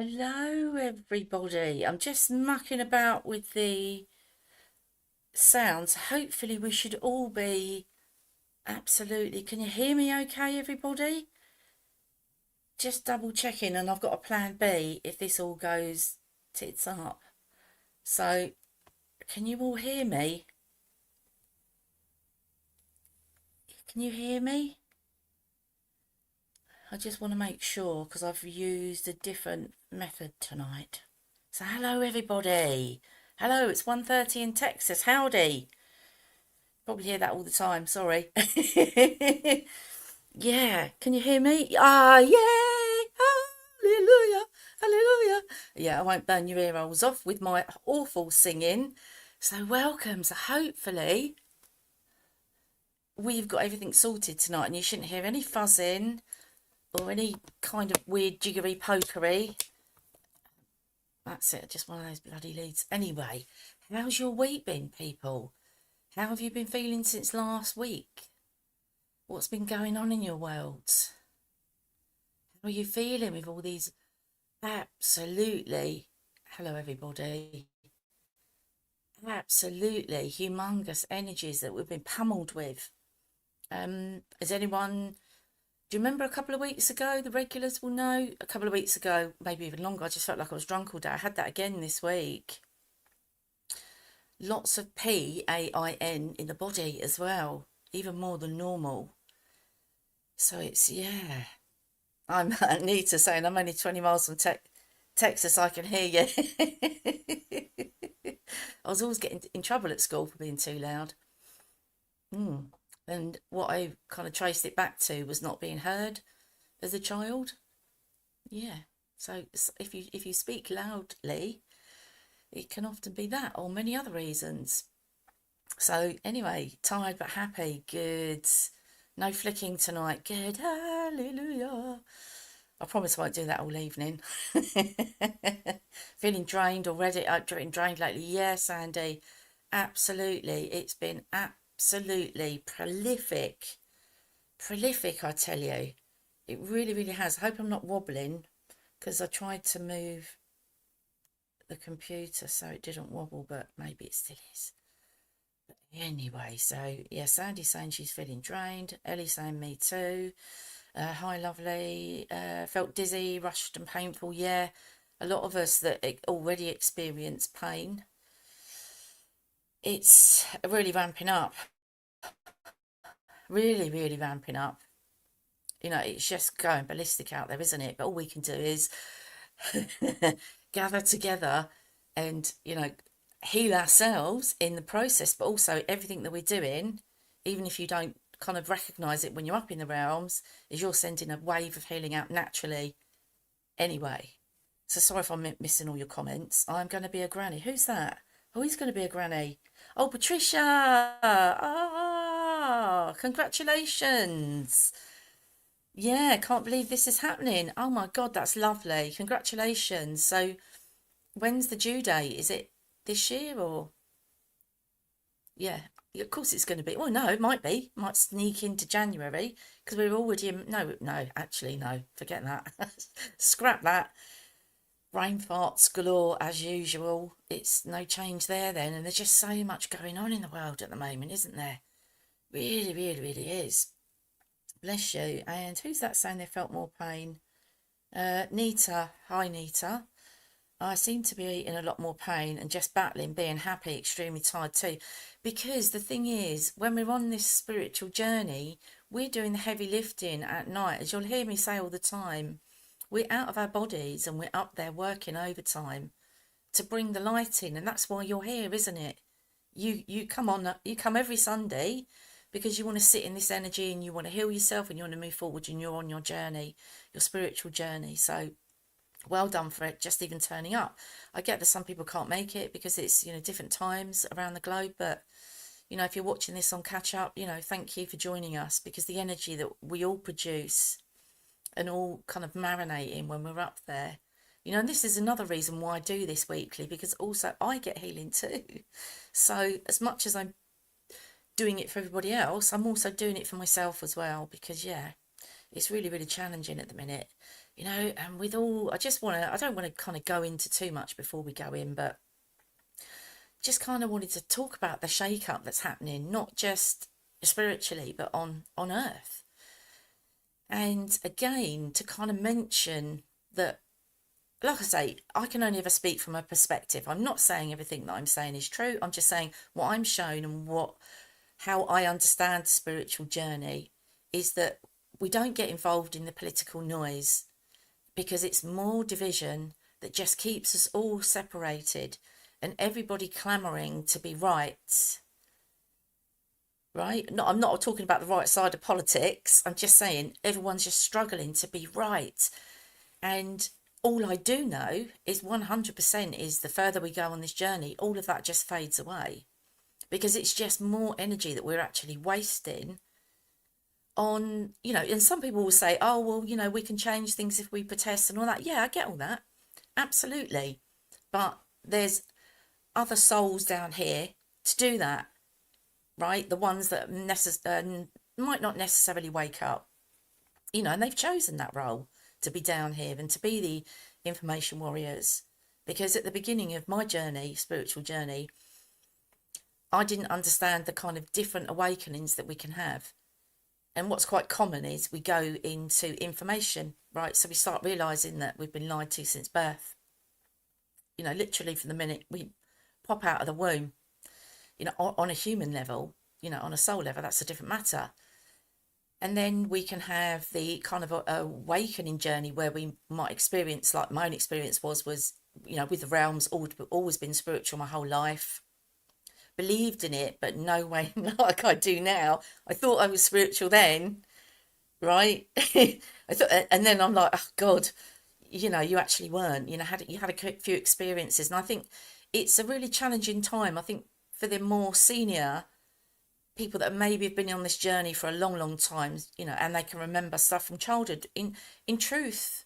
Hello, everybody. I'm just mucking about with the sounds. Hopefully, we should all be absolutely. Can you hear me okay, everybody? Just double checking, and I've got a plan B if this all goes tits up. So, can you all hear me? Can you hear me? I just want to make sure because I've used a different method tonight. So, hello, everybody. Hello, it's 1:30 in Texas. Howdy. Probably hear that all the time, sorry. Yeah, can you hear me? Ah, yay! Hallelujah! Hallelujah! Yeah, I won't burn your ear holes off with my awful singing. So, welcome. So, hopefully, we've got everything sorted tonight and you shouldn't hear any fuzzing or any kind of weird jiggery pokery. That's it, just one of those bloody leads. Anyway, how's your week been, people? How have you been feeling since last week? What's been going on in your world? How are you feeling with all these absolutely, hello everybody, absolutely humongous energies that we've been pummeled with? Is anyone, do you remember a couple of weeks ago, the regulars will know, a couple of weeks ago, maybe even longer, I just felt like I was drunk all day. I had that again this week. Lots of PAIN in the body as well, even more than normal. So it's, yeah. I'm Anita saying I'm only 20 miles from Texas, I can hear you. I was always getting in trouble at school for being too loud. And what I kind of traced it back to was not being heard as a child. Yeah. So if you speak loudly, it can often be that or many other reasons. So anyway, tired but happy. Good. No flicking tonight. Good. Hallelujah. I promise I won't do that all evening. Feeling drained already. I've been drained lately. Yes, Andy. Absolutely. It's been absolutely prolific. Prolific, I tell you. It really, really has. I hope I'm not wobbling because I tried to move the computer so it didn't wobble, but maybe it still is. But anyway, so yeah, Sandy's saying she's feeling drained. Ellie's saying me too. Hi, lovely. Felt dizzy, rushed and painful. Yeah, a lot of us that already experience pain, it's really ramping up. Really, really ramping up. You know, it's just going ballistic out there, isn't it? But all we can do is gather together and, heal ourselves in the process, but also everything that we're doing, even if you don't kind of recognize it when you're up in the realms, is you're sending a wave of healing out naturally anyway. So sorry if I'm missing all your comments. I'm going to be a granny. Who's that? Oh, he's going to be a granny. Oh, Patricia. Ah, congratulations. Yeah, can't believe this is happening. Oh my God, that's lovely. Congratulations. So when's the due date? Is it this year or? Yeah, of course it's going to be. Well, no, it might be. Might sneak into January because we're already in. No, no, actually, no. Forget that. Scrap that. Brain farts galore as usual. It's no change there then. And there's just so much going on in the world at the moment, isn't there? Really, really, really is. Bless you. And who's that saying they felt more pain? Nita. Hi, Nita. I seem to be in a lot more pain and just battling, being happy, extremely tired too. Because the thing is, when we're on this spiritual journey, we're doing the heavy lifting at night. As you'll hear me say all the time, we're out of our bodies and we're up there working overtime to bring the light in. And that's why you're here, isn't it? You come on, you come every Sunday because you want to sit in this energy and you want to heal yourself and you want to move forward and you're on your journey, your spiritual journey. So well done for it, just even turning up. I get that some people can't make it because it's, different times around the globe, but if you're watching this on catch up, thank you for joining us, because the energy that we all produce and all kind of marinate in when we're up there, and this is another reason why I do this weekly, because also I get healing too. So as much as I'm doing it for everybody else, I'm also doing it for myself as well, because yeah, It's really, really challenging at the minute, you know. And with all, I don't want to kind of go into too much before we go in, but just kind of wanted to talk about the shake up that's happening, not just spiritually, but on earth. And again, to kind of mention that, like I say, I can only ever speak from a perspective. I'm not saying everything that I'm saying is true. I'm just saying what I'm shown and how I understand the spiritual journey is that we don't get involved in the political noise, because it's more division that just keeps us all separated and everybody clamouring to be right. Right? No, I'm not talking about the right side of politics. I'm just saying everyone's just struggling to be right. And all I do know is 100% is the further we go on this journey, all of that just fades away, because it's just more energy that we're actually wasting on, you know. And some people will say, oh, well, you know, we can change things if we protest and all that. Yeah, I get all that. Absolutely. But there's other souls down here to do that, right? The ones that might not necessarily wake up, you know, and they've chosen that role to be down here and to be the information warriors. Because at the beginning of my journey, spiritual journey, I didn't understand the kind of different awakenings that we can have. And what's quite common is we go into information, right? So we start realising that we've been lied to since birth. You know, literally from the minute we pop out of the womb, you know, on a human level, you know, on a soul level, that's a different matter. And then we can have the kind of a awakening journey where we might experience, like my own experience was, you know, with the realms, always been spiritual my whole life. Believed in it, but no way, not like I do now. I thought I was spiritual then, right? I thought, and then I'm like, oh God, you know, you actually weren't. You know, you had a few experiences, and I think it's a really challenging time. I think for the more senior people that maybe have been on this journey for a long, long time, you know, and they can remember stuff from childhood. In truth,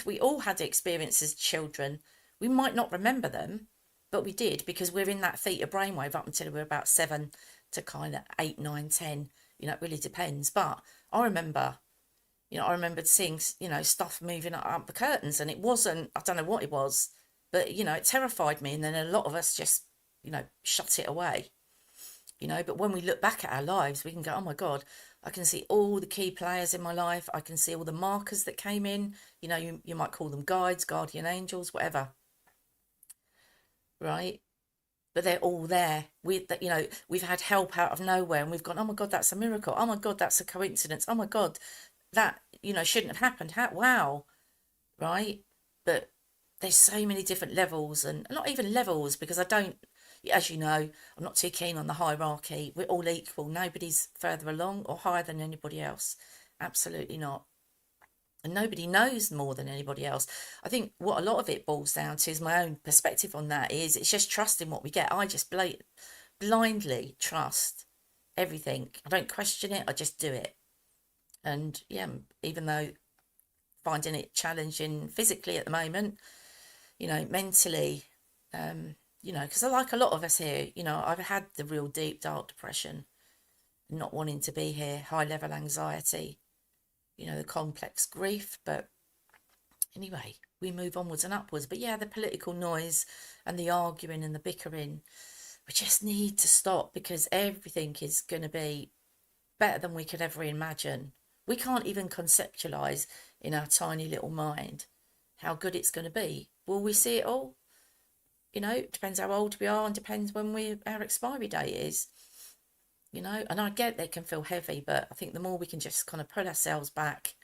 we all had experiences as children. We might not remember them, but we did, because we're in that theta brainwave up until we're about 7 to kind of 8, 9, 10. You know, it really depends. But I remember, you know, I remembered seeing, you know, stuff moving up the curtains, and it wasn't, I don't know what it was, but, you know, it terrified me. And then a lot of us just, you know, shut it away. You know, but when we look back at our lives, we can go, oh my God, I can see all the key players in my life. I can see all the markers that came in. You know, you might call them guides, guardian angels, whatever. Right? But they're all there. You know, we've had help out of nowhere, and we've gone, oh my God, that's a miracle. Oh my God, that's a coincidence. Oh my God, that, you know, shouldn't have happened. Wow. Right? But there's so many different levels, and not even levels, because I don't, as you know, I'm not too keen on the hierarchy. We're all equal. Nobody's further along or higher than anybody else. Absolutely not. And nobody knows more than anybody else. I think what a lot of it boils down to, is my own perspective on that, is it's just trusting what we get. I just blindly trust everything. I don't question it. I just do it. And yeah, even though finding it challenging physically at the moment, you know, mentally, you know, because like a lot of us here, you know, I've had the real deep, dark depression, not wanting to be here, high level anxiety, you know, the complex grief. But anyway, we move onwards and upwards. But yeah, the political noise and the arguing and the bickering, we just need to stop, because everything is going to be better than we could ever imagine. We can't even conceptualize in our tiny little mind how good it's going to be. Will we see it all? You know, it depends how old we are, and depends when our expiry date is. You know, and I get they can feel heavy, but I think the more we can just kind of pull ourselves back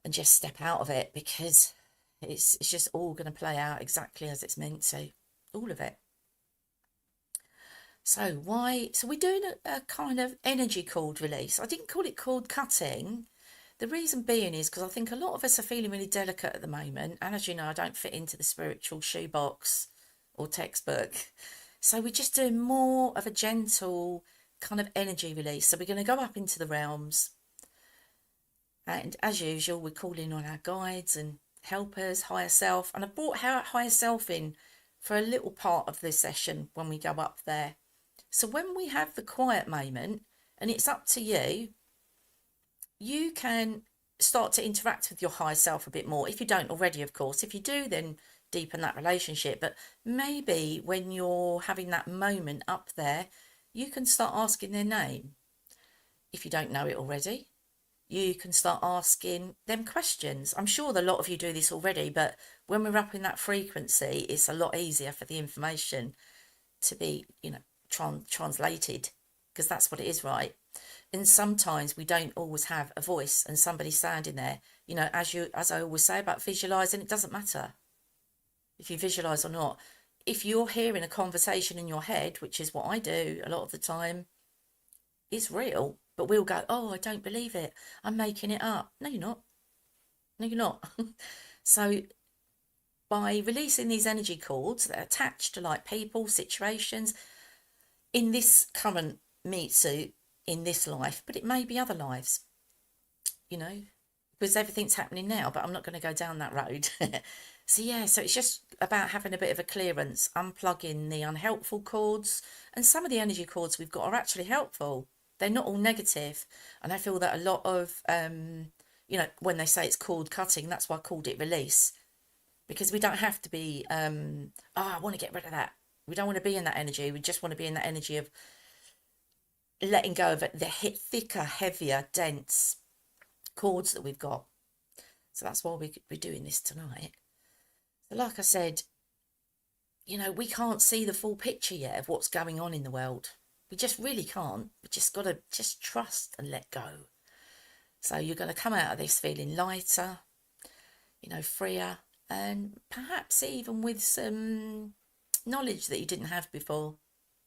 and just step out of it, because it's just all going to play out exactly as it's meant to, all of it. So we're doing a kind of energy cord release. I didn't call it cord cutting. The reason being is because I think a lot of us are feeling really delicate at the moment. And as you know, I don't fit into the spiritual shoebox or textbook. So we're just doing more of a gentle kind of energy release. So we're going to go up into the realms. And as usual, we're calling on our guides and helpers, higher self. And I brought our higher self in for a little part of this session when we go up there. So when we have the quiet moment, and it's up to you, you can start to interact with your higher self a bit more. If you don't already, of course. If you do, then deepen that relationship. But maybe when you're having that moment up there, you can start asking their name. If you don't know it already, you can start asking them questions. I'm sure that a lot of you do this already, but when we're up in that frequency, it's a lot easier for the information to be, translated, because that's what it is, right? And sometimes we don't always have a voice and somebody standing there, as I always say about visualizing, it doesn't matter if you visualize or not. If you're hearing a conversation in your head, which is what I do a lot of the time, it's real, but we'll go, oh, I don't believe it, I'm making it up. No, you're not. No, you're not. So by releasing these energy cords that are attached to like people, situations, in this current meat suit, in this life, but it may be other lives, because everything's happening now, but I'm not going to go down that road. So it's just about having a bit of a clearance, unplugging the unhelpful cords, and some of the energy cords we've got are actually helpful. They're not all negative. And I feel that a lot of, when they say it's called cutting, that's why I called it release, because we don't have to be, I want to get rid of that. We don't want to be in that energy. We just want to be in that energy of letting go of the thicker, heavier, dense cords that we've got. So that's why we're doing this tonight. So like I said, we can't see the full picture yet of what's going on in the world. We just really can't. We just got to just trust and let go. So you're going to come out of this feeling lighter, freer, and perhaps even with some knowledge that you didn't have before.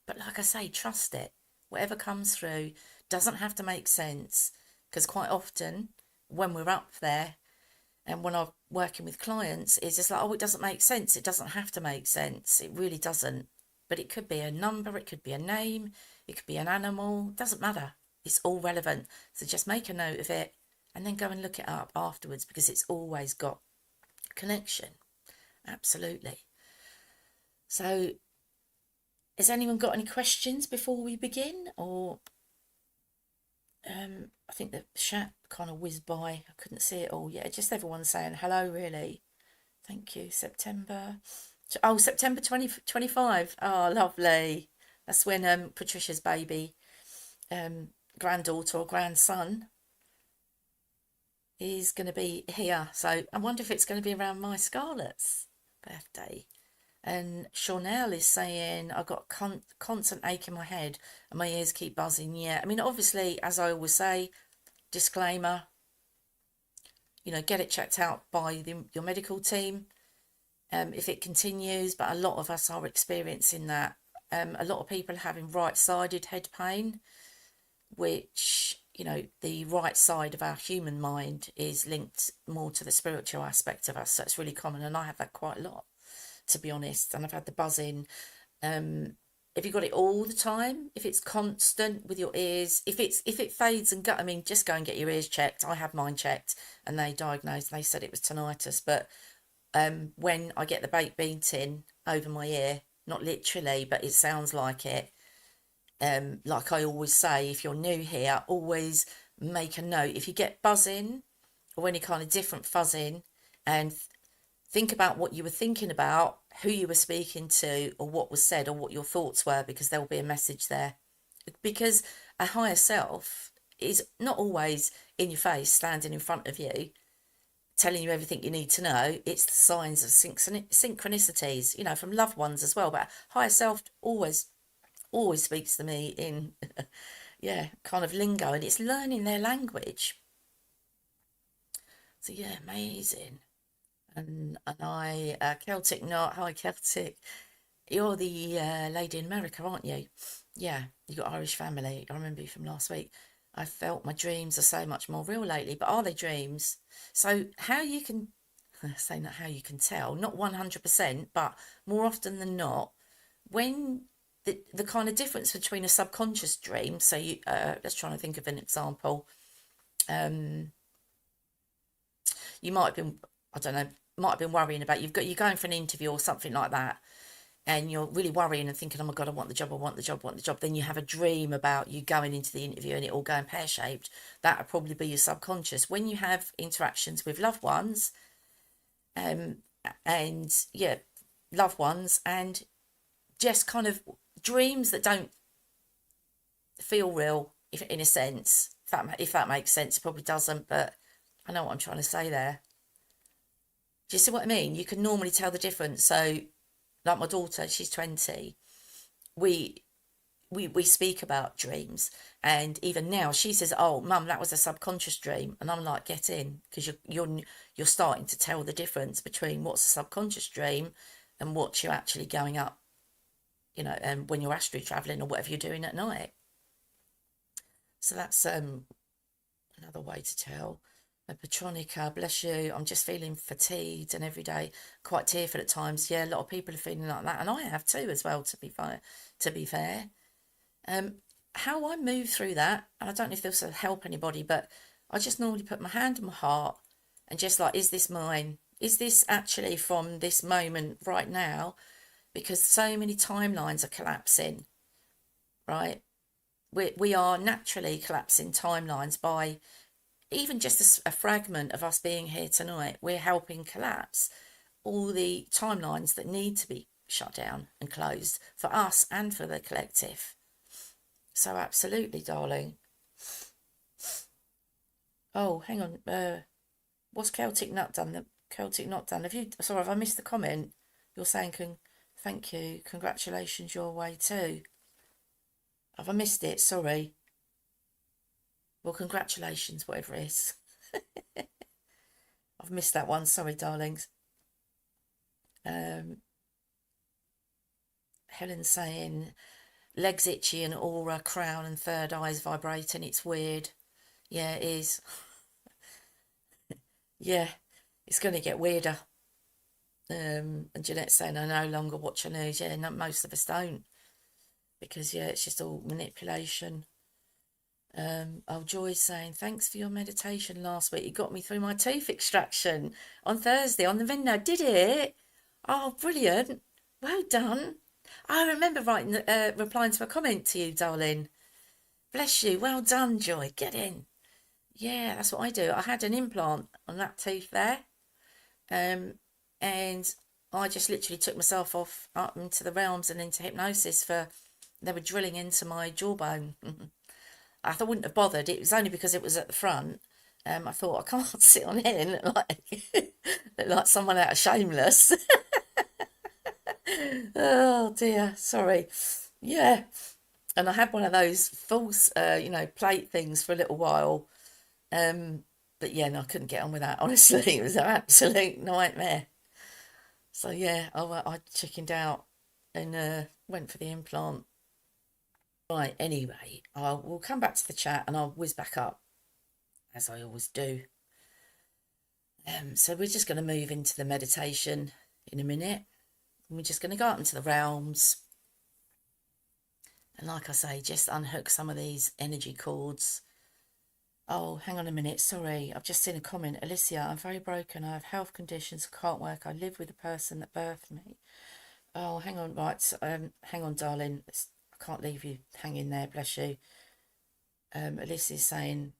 But like I say, trust it. Whatever comes through doesn't have to make sense, because quite often when we're up there and when I'm working with clients, it's just like, oh, it doesn't make sense. It doesn't have to make sense. It really doesn't. But it could be a number, it could be a name, it could be an animal. It doesn't matter. It's all relevant. So just make a note of it and then go and look it up afterwards, because it's always got connection. Absolutely. So has anyone got any questions before we begin? Or I think the chat kind of whizzed by. I couldn't see it all. Yeah, just everyone saying hello, really. Thank you. September 2025. Oh, lovely. That's when Patricia's baby, granddaughter or grandson, is going to be here. So I wonder if it's going to be around my Scarlett's birthday. And Chanel is saying, I've got constant ache in my head and my ears keep buzzing. Yeah, I mean, obviously, as I always say, disclaimer, get it checked out by your medical team if it continues. But a lot of us are experiencing that. A lot of people are having right-sided head pain, which, the right side of our human mind is linked more to the spiritual aspect of us. So it's really common. And I have that quite a lot, to be honest. And I've had the buzzing. If you've got it all the time, if it's constant with your ears, if it fades and go, I mean, just go and get your ears checked. I had mine checked and they said it was tinnitus. But when I get the baked beating over my ear, not literally, but it sounds like it. Like I always say, if you're new here, always make a note. If you get buzzing or any kind of different fuzzing, and think about what you were thinking about, who you were speaking to, or what was said, or what your thoughts were, because there will be a message there. Because a higher self is not always in your face, standing in front of you, telling you everything you need to know. It's the signs of synchronicities, from loved ones as well. But higher self always speaks to me in, kind of lingo, and it's learning their language. So yeah, amazing. And I, Celtic Knot, hi Celtic. You're the lady in America, aren't you? Yeah, you got Irish family. I remember you from last week. I felt my dreams are so much more real lately, but are they dreams? So how you can, saying that how you can tell, not 100%, but more often than not, when the kind of difference between a subconscious dream, so you, let's try and think of an example. You might have been, I don't know, might have been worrying about, you're going for an interview or something like that, and you're really worrying and thinking, oh my God, I want the job, I want the job, I want the job. Then you have a dream about you going into the interview and it all going pear-shaped. That would probably be your subconscious. When you have interactions with loved ones, and yeah, loved ones, and just kind of dreams that don't feel real, if in a sense, if that makes sense. It probably doesn't, but I know what I'm trying to say there. Do you see what I mean? You can normally tell the difference. So, like my daughter, she's 20. We we speak about dreams, and even now she says, "Oh, Mum, that was a subconscious dream," and I'm like, "Get in," because you're starting to tell the difference between what's a subconscious dream and what you're actually going up, and when you're astral traveling or whatever you're doing at night. So that's another way to tell. Petronica, bless you. I'm just feeling fatigued and every day quite tearful at times. Yeah, a lot of people are feeling like that, and I have too as well. To be fair, how I move through that, and I don't know if this will help anybody, but I just normally put my hand on my heart and just like, is this mine? Is this actually from this moment right now? Because so many timelines are collapsing, right? We are naturally collapsing timelines by even just a fragment of us being here tonight. We're helping collapse all the timelines that need to be shut down and closed for us and for the collective. So absolutely, darling. Oh, hang on. What's Celtic Nut done? The Celtic Nut done. Sorry, have I missed the comment? You're saying thank you, congratulations your way too. Have I missed it? Sorry. Well, congratulations, whatever it is. I've missed that one. Sorry, darlings. Helen's saying legs itchy and aura, crown and third eyes vibrating. It's weird. Yeah, it is. Yeah, it's going to get weirder. And Jeanette's saying, I no longer watch the news. Yeah, no, most of us don't. Because, yeah, it's just all manipulation. Joy's saying, thanks for your meditation last week. You got me through my tooth extraction on Thursday on the window. Did it? Oh, brilliant. Well done. I remember replying to a comment to you, darling. Bless you. Well done, Joy. Get in. Yeah, that's what I do. I had an implant on that tooth there. And I just literally took myself off up into the realms and into hypnosis they were drilling into my jawbone. I wouldn't have bothered. It was only because it was at the front. I thought, I can't sit on here and look like someone out of Shameless. Oh dear, sorry. Yeah. And I had one of those false, plate things for a little while. But yeah, no, I couldn't get on with that. Honestly, it was an absolute nightmare. So yeah, I chickened out and went for the implant. Right, anyway, we'll come back to the chat and I'll whiz back up, as I always do. So we're just going to move into the meditation in a minute. And we're just going to go up into the realms. And like I say, just unhook some of these energy cords. Oh, hang on a minute. Sorry, I've just seen a comment. Alicia, I'm very broken. I have health conditions. Can't work. I live with the person that birthed me. Oh, hang on. Right. Hang on, darling. I can't leave you hanging there. Bless you. Alicia's saying,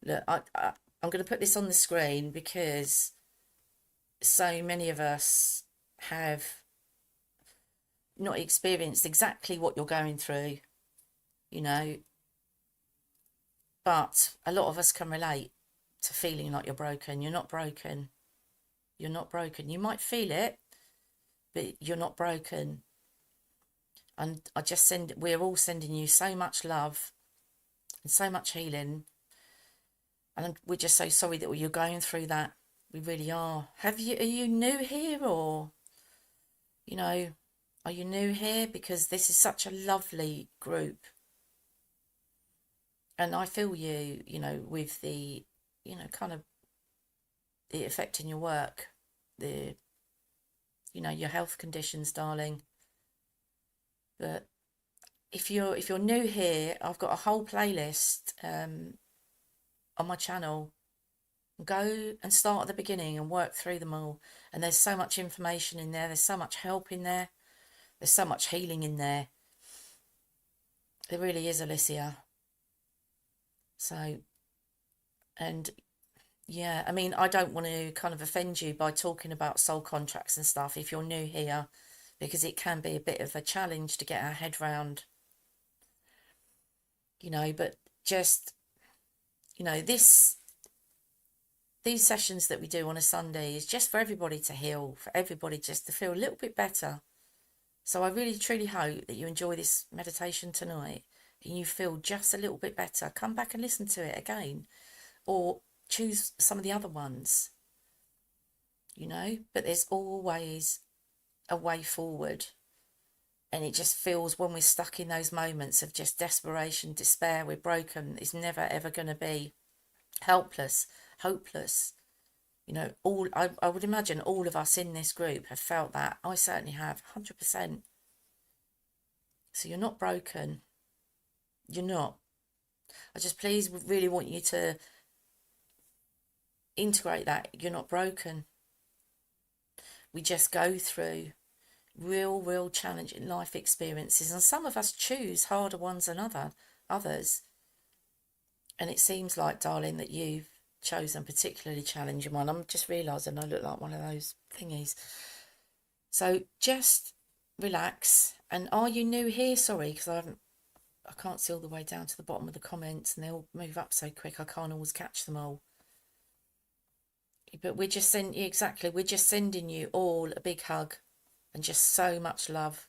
look, I'm going to put this on the screen because so many of us have not experienced exactly what you're going through, but a lot of us can relate to feeling like you're broken. You're not broken. You're not broken. You might feel it, but you're not broken. And we're all sending you so much love and so much healing. And we're just so sorry that you're going through that. We really are. Are you new here or, are you new here? Because this is such a lovely group. And I feel you, with the, kind of it affecting your work, your health conditions, darling. But if you're new here, I've got a whole playlist on my channel Go and start at the beginning and work through them all. And there's so much information in there. There's so much help in there. There's so much healing in there. There really is, Alicia. So, and yeah, I mean, I don't want to kind of offend you by talking about soul contracts and stuff if you're new here, because it can be a bit of a challenge to get our head round, but just, these sessions that we do on a Sunday is just for everybody to heal, for everybody just to feel a little bit better. So I really truly hope that you enjoy this meditation tonight and you feel just a little bit better. Come back and listen to it again, or choose some of the other ones, but there's always a way forward. And it just feels, when we're stuck in those moments of just desperation, despair, we're broken, it's never ever going to be helpless, hopeless. I would imagine all of us in this group have felt that. I certainly have, 100%. So you're not broken. You're not. I just please really want you to integrate that you're not broken. We just go through real challenging life experiences, and some of us choose harder ones than others. And it seems like, darling, that you've chosen a particularly challenging one. I'm just realising I look like one of those thingies. So just relax. And are you new here? Sorry, because I can't see all the way down to the bottom of the comments, and they all move up so quick I can't always catch them all. But we're just sending you all a big hug and just so much love.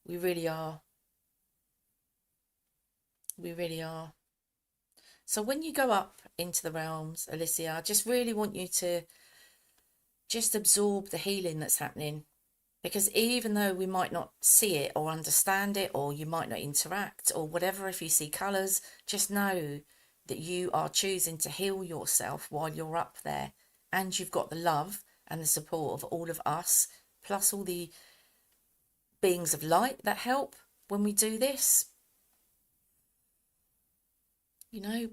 We really are. We really are. So when you go up into the realms, Alicia, I just really want you to just absorb the healing that's happening. Because even though we might not see it or understand it, or you might not interact or whatever, if you see colours, just know that you are choosing to heal yourself while you're up there. And you've got the love and the support of all of us, plus all the beings of light that help when we do this.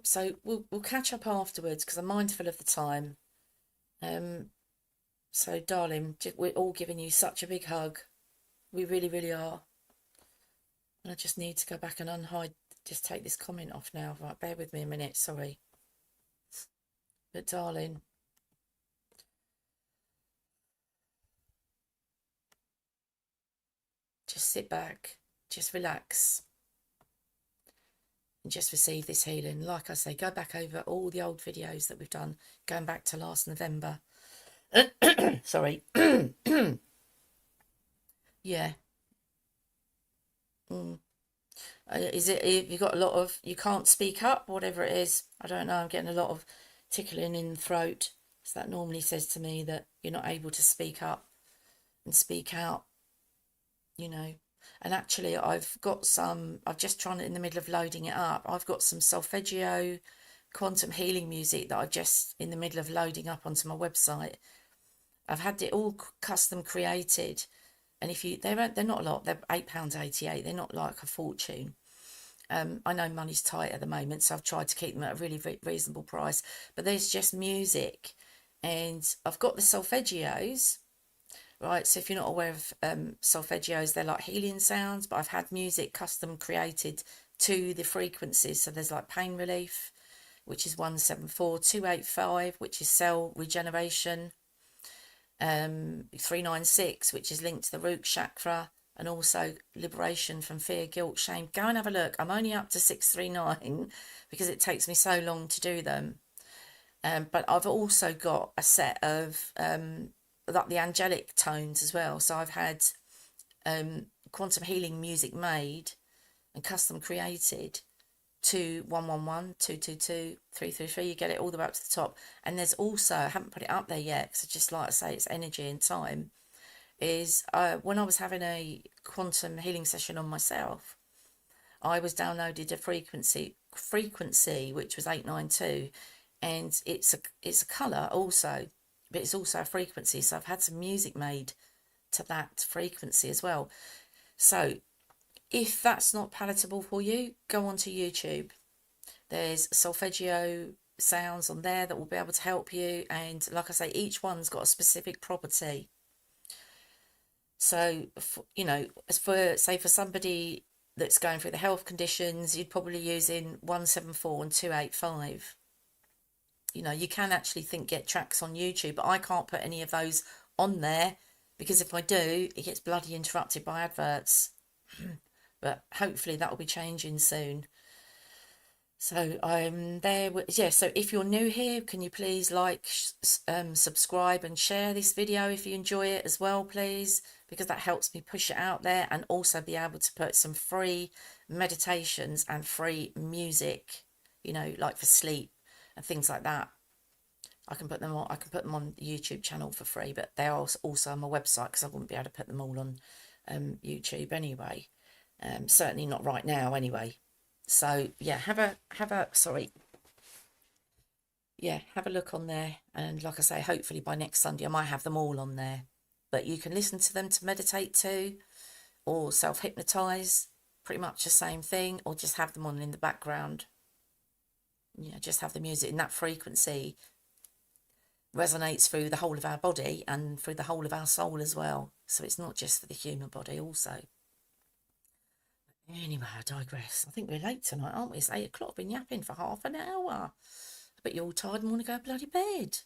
So we'll catch up afterwards because I'm mindful of the time. So, darling, we're all giving you such a big hug. We really, really are. And I just need to go back and unhide, just take this comment off now. Right, bear with me a minute, sorry. But, darling, just sit back, just relax, and just receive this healing. Like I say, go back over all the old videos that we've done, going back to last November. Sorry. Yeah. Is it, you got a lot of, you can't speak up, whatever it is? I don't know, I'm getting a lot of tickling in the throat. So that normally says to me that you're not able to speak up and speak out, And actually I've just trying, in the middle of loading it up, I've got some solfeggio quantum healing music that I've just in the middle of loading up onto my website. I've had it all custom created, and they're not a lot, they're £8.88, they're not like a fortune. I know money's tight at the moment, so I've tried to keep them at a really reasonable price, but there's just music, and I've got the solfeggios, right? So if you're not aware of solfeggios, they're like healing sounds, but I've had music custom created to the frequencies. So there's like pain relief, which is 174, 285, which is cell regeneration, 396, which is linked to the root chakra, and also liberation from fear, guilt, shame. Go and have a look. I'm only up to 639 because it takes me so long to do them. But I've also got a set of like the angelic tones as well. So I've had quantum healing music made and custom created to 111, 222, 333. You get it all the way up to the top. And there's also, I haven't put it up there yet because just like I say, it's energy and time, is when I was having a quantum healing session on myself, I was downloaded a frequency which was 892, and it's a colour also, but it's also a frequency. So I've had some music made to that frequency as well. So if that's not palatable for you, go onto YouTube. There's solfeggio sounds on there that will be able to help you. And like I say, each one's got a specific property. So, you know, as for, say, for somebody that's going through the health conditions, you'd probably using 174 and 285. You know, you can actually get tracks on YouTube, but I can't put any of those on there because if I do, it gets bloody interrupted by adverts. But hopefully that will be changing soon. So I'm there. Yeah, so if you're new here, can you please like, subscribe and share this video if you enjoy it as well, please, because that helps me push it out there and also be able to put some free meditations and free music, you know, like for sleep and things like that. I can put them on the YouTube channel for free, but they are also on my website because I wouldn't be able to put them all on YouTube anyway. Certainly not right now anyway. So yeah, have a look on there, and like I say, hopefully by next Sunday I might have them all on there. But you can listen to them to meditate to, or self-hypnotize, pretty much the same thing, or just have them on in the background. Yeah, just have the music in that frequency resonates through the whole of our body and through the whole of our soul as well. So it's not just for the human body also. Anyway, I digress. I think we're late tonight, aren't we? It's 8 o'clock. I've been yapping for half an hour. I bet you're all tired and want to go bloody bed.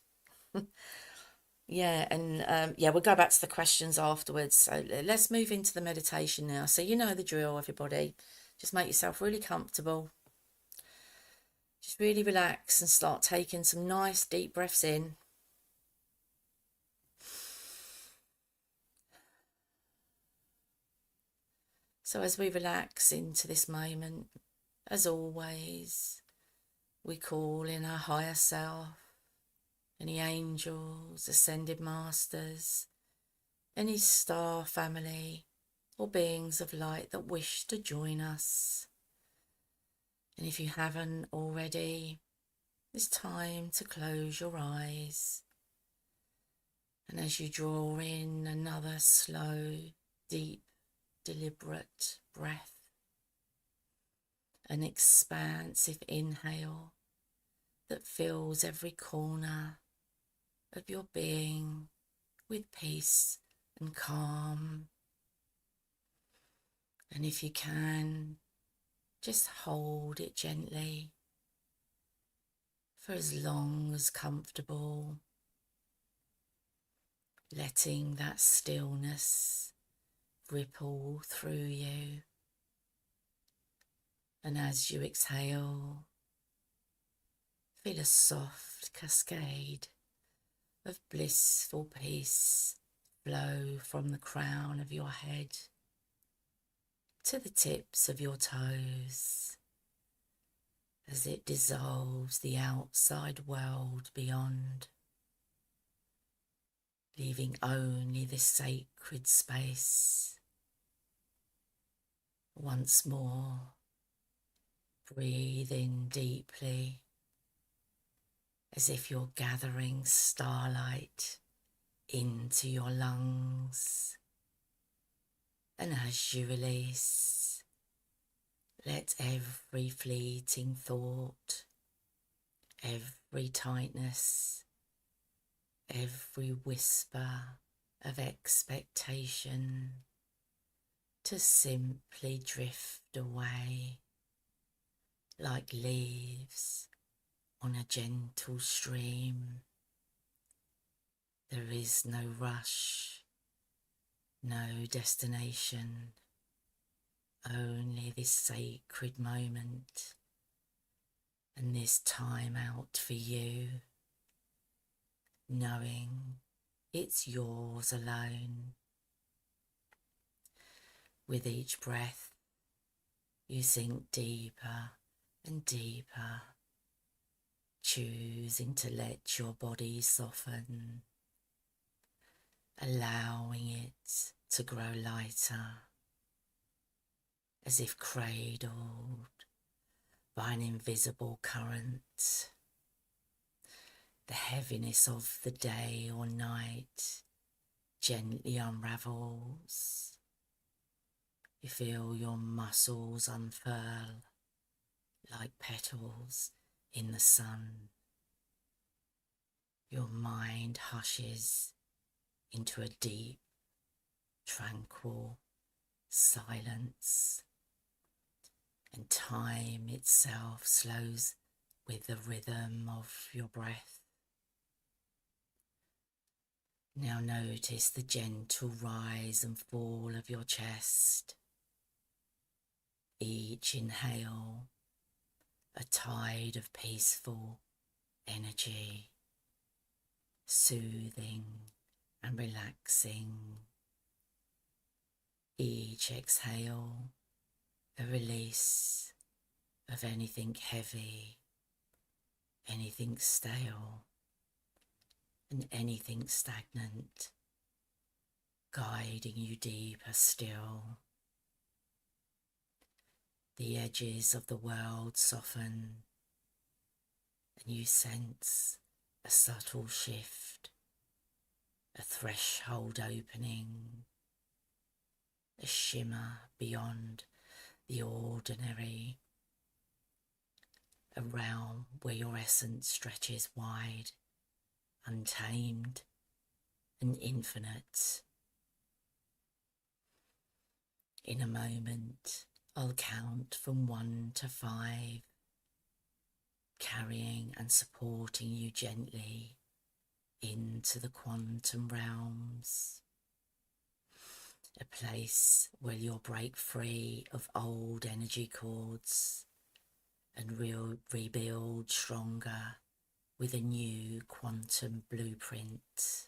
Yeah, and yeah, we'll go back to the questions afterwards. So let's move into the meditation now. So you know the drill, everybody. Just make yourself really comfortable. Just really relax and start taking some nice deep breaths in. So as we relax into this moment, as always, we call in our higher self, any angels, ascended masters, any star family or beings of light that wish to join us. And if you haven't already, it's time to close your eyes. And as you draw in another slow, deep, deliberate breath, an expansive inhale that fills every corner of your being with peace and calm. And if you can, just hold it gently for as long as comfortable, letting that stillness ripple through you. And as you exhale, feel a soft cascade of blissful peace flow from the crown of your head to the tips of your toes as it dissolves the outside world beyond, leaving only this sacred space. Once more, breathe in deeply as if you're gathering starlight into your lungs. And as you release, let every fleeting thought, every tightness, every whisper of expectation to simply drift away like leaves on a gentle stream. There is no rush, no destination, only this sacred moment and this time out for you, knowing it's yours alone. With each breath, you sink deeper and deeper, choosing to let your body soften, allowing it to grow lighter, as if cradled by an invisible current. The heaviness of the day or night gently unravels. You feel your muscles unfurl like petals in the sun, your mind hushes into a deep, tranquil silence, and time itself slows with the rhythm of your breath. Now notice the gentle rise and fall of your chest. Each inhale, a tide of peaceful energy, soothing and relaxing. Each exhale, a release of anything heavy, anything stale, and anything stagnant, guiding you deeper still. The edges of the world soften, and you sense a subtle shift, a threshold opening, a shimmer beyond the ordinary, a realm where your essence stretches wide, untamed and infinite. In a moment, I'll count from 1 to 5, carrying and supporting you gently into the quantum realms, a place where you'll break free of old energy cords and rebuild stronger with a new quantum blueprint.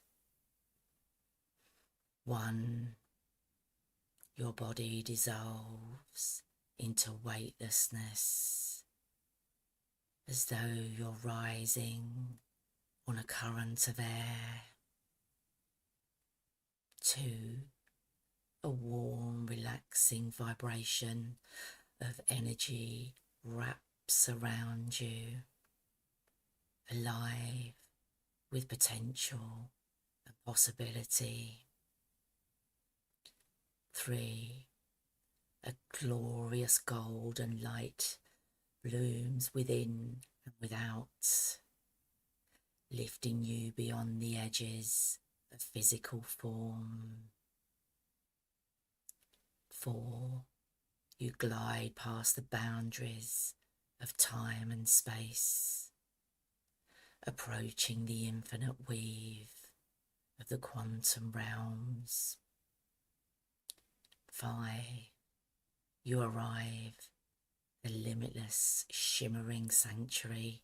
1. Your body dissolves into weightlessness, as though you're rising on a current of air. 2. A warm, relaxing vibration of energy wraps around you, alive with potential and possibility. 3. A glorious golden light blooms within and without, lifting you beyond the edges of physical form. 4. You glide past the boundaries of time and space, approaching the infinite weave of the quantum realms. 5. You arrive at a limitless, shimmering sanctuary,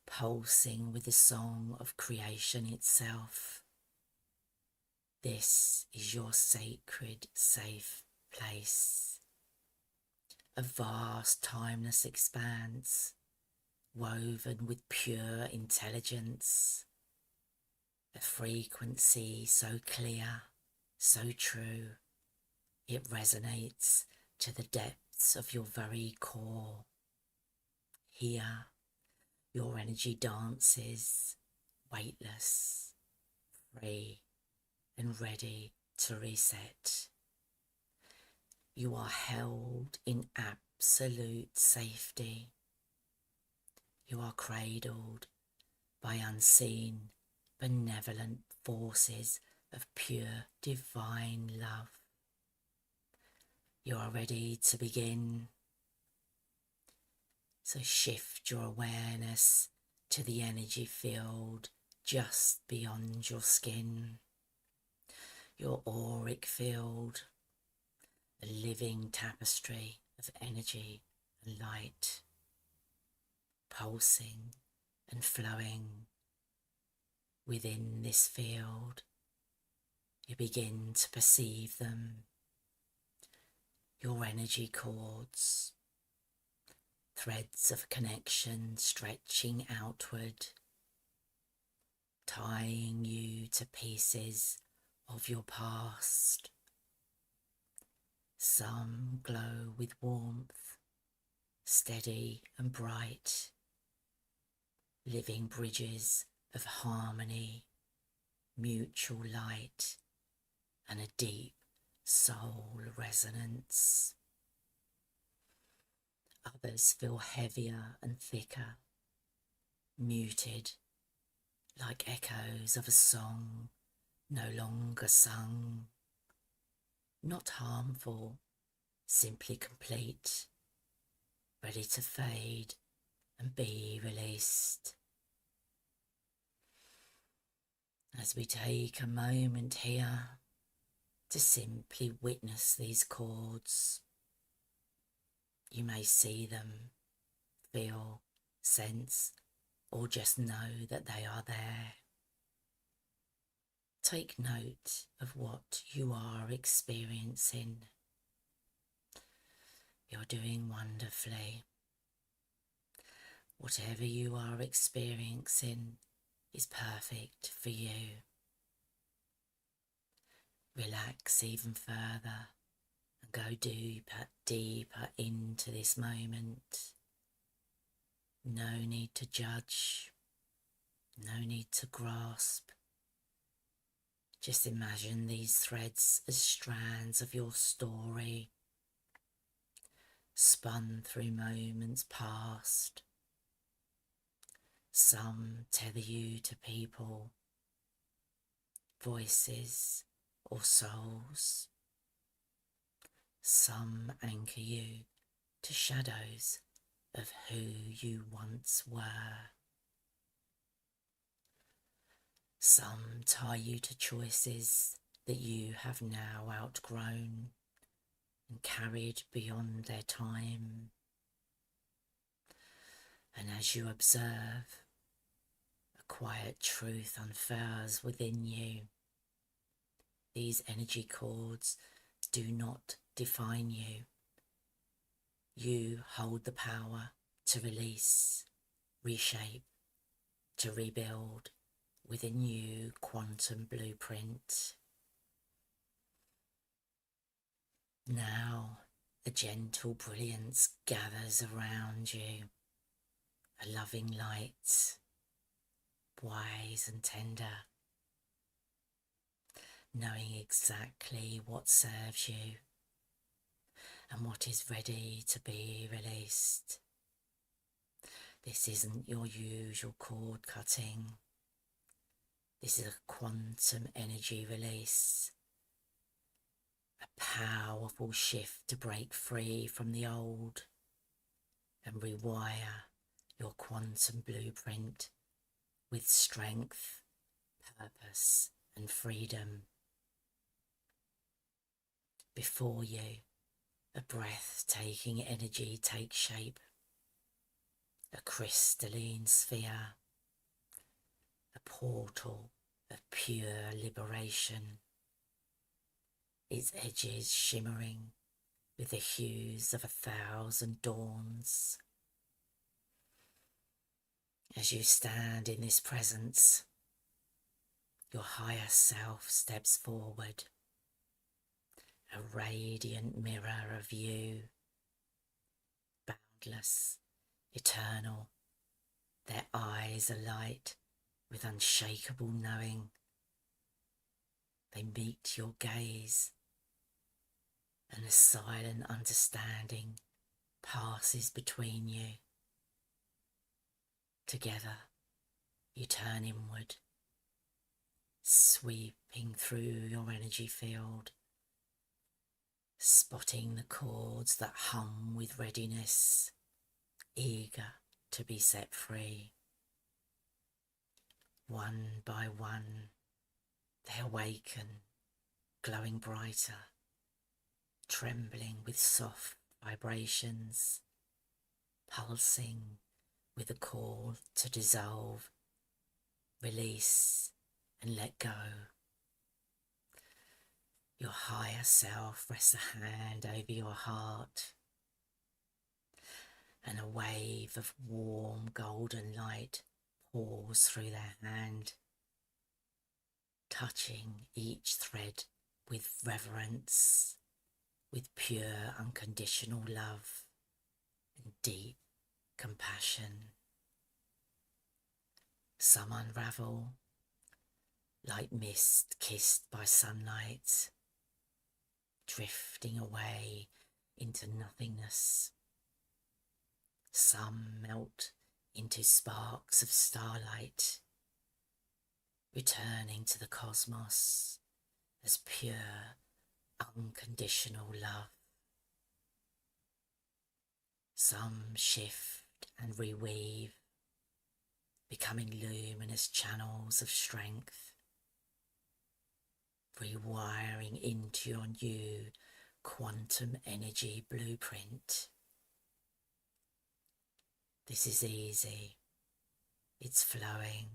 pulsing with the song of creation itself. This is your sacred, safe place, a vast, timeless expanse, woven with pure intelligence, a frequency so clear, so true, it resonates to the depths of your very core. Here, your energy dances, weightless, free, and ready to reset. You are held in absolute safety. You are cradled by unseen, benevolent forces of pure divine love. You are ready to begin. So shift your awareness to the energy field just beyond your skin, your auric field, a living tapestry of energy and light, pulsing and flowing. Within this field, you begin to perceive them, your energy cords, threads of connection stretching outward, tying you to pieces of your past. Some glow with warmth, steady and bright, living bridges of harmony, mutual light, and a deep soul resonance. Others feel heavier and thicker, muted, like echoes of a song no longer sung, not harmful, simply complete, ready to fade and be released. As we take a moment here to simply witness these chords, you may see them, feel, sense, or just know that they are there. Take note of what you are experiencing. You're doing wonderfully. Whatever you are experiencing is perfect for you. Relax even further and go deeper into this moment. No need to judge, no need to grasp. Just imagine these threads as strands of your story, spun through moments past. Some tether you to people, voices, or souls. Some anchor you to shadows of who you once were. Some tie you to choices that you have now outgrown and carried beyond their time. And as you observe, a quiet truth unfurls within you. These energy cords do not define you. You hold the power to release, reshape, to rebuild with a new quantum blueprint. Now a gentle brilliance gathers around you, a loving light, wise and tender, knowing exactly what serves you and what is ready to be released. This isn't your usual cord cutting. This is a quantum energy release, a powerful shift to break free from the old and rewire your quantum blueprint with strength, purpose, and freedom. Before you, a breathtaking energy takes shape, a crystalline sphere, a portal of pure liberation, its edges shimmering with the hues of 1,000 dawns. As you stand in this presence, your higher self steps forward, a radiant mirror of you, boundless, eternal, their eyes alight with unshakable knowing. They meet your gaze, and a silent understanding passes between you. Together, you turn inward, sweeping through your energy field, spotting the chords that hum with readiness, eager to be set free. One by one, they awaken, glowing brighter, trembling with soft vibrations, pulsing with a call to dissolve, release, and let go. Your higher self rests a hand over your heart, and a wave of warm golden light pours through their hand, touching each thread with reverence, with pure unconditional love and deep compassion. Some unravel like mist kissed by sunlight, drifting away into nothingness. Some melt into sparks of starlight, returning to the cosmos as pure, unconditional love. Some shift and reweave, becoming luminous channels of strength, rewiring into your new quantum energy blueprint. This is easy, it's flowing,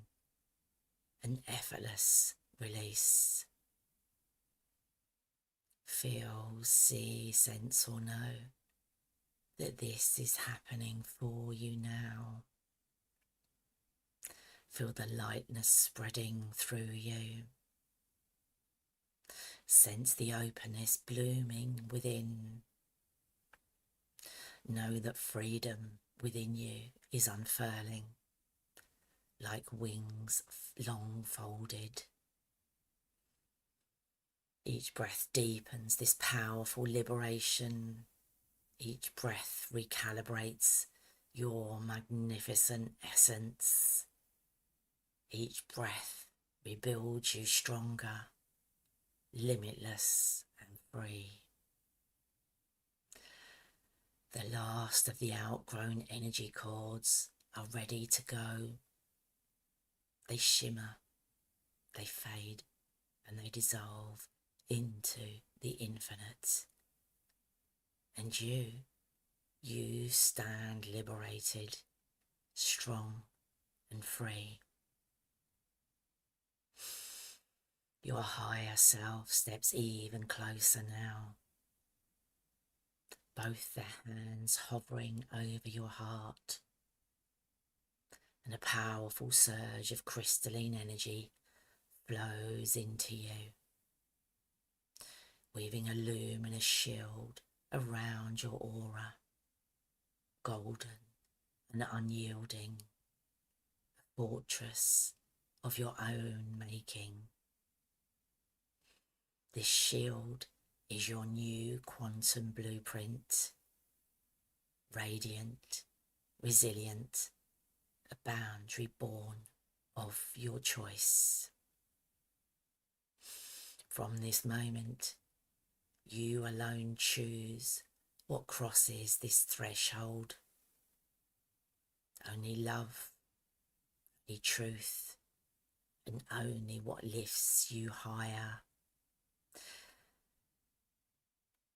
an effortless release. Feel, see, sense or know that this is happening for you now. Feel the lightness spreading through you. Sense the openness blooming within. Know that freedom within you is unfurling, like wings long folded. Each breath deepens this powerful liberation. Each breath recalibrates your magnificent essence. Each breath rebuilds you stronger, limitless and free. The last of the outgrown energy cords are ready to go. They shimmer, they fade, and they dissolve into the infinite. And you stand liberated, strong and free. Your higher self steps even closer now, both their hands hovering over your heart, and a powerful surge of crystalline energy flows into you, weaving a luminous shield around your aura, golden and unyielding, a fortress of your own making. This shield is your new quantum blueprint, radiant, resilient, a boundary born of your choice. From this moment, you alone choose what crosses this threshold. Only love, only truth, and only what lifts you higher.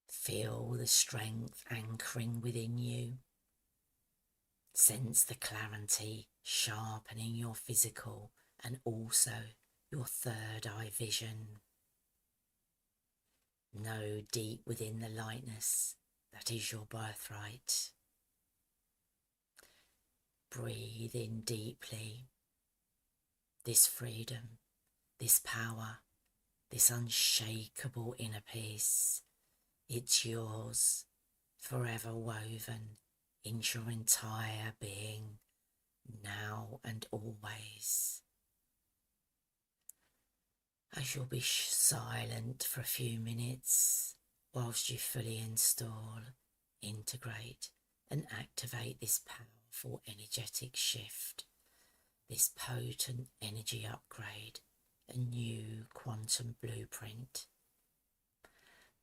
Feel the strength anchoring within you. Sense the clarity sharpening your physical and also your third eye vision. Know deep within the lightness that is your birthright. Breathe in deeply. This freedom, this power, this unshakable inner peace. It's yours, forever woven into your entire being, now and always. As you'll be silent for a few minutes whilst you fully install, integrate and activate this powerful energetic shift, this potent energy upgrade, a new quantum blueprint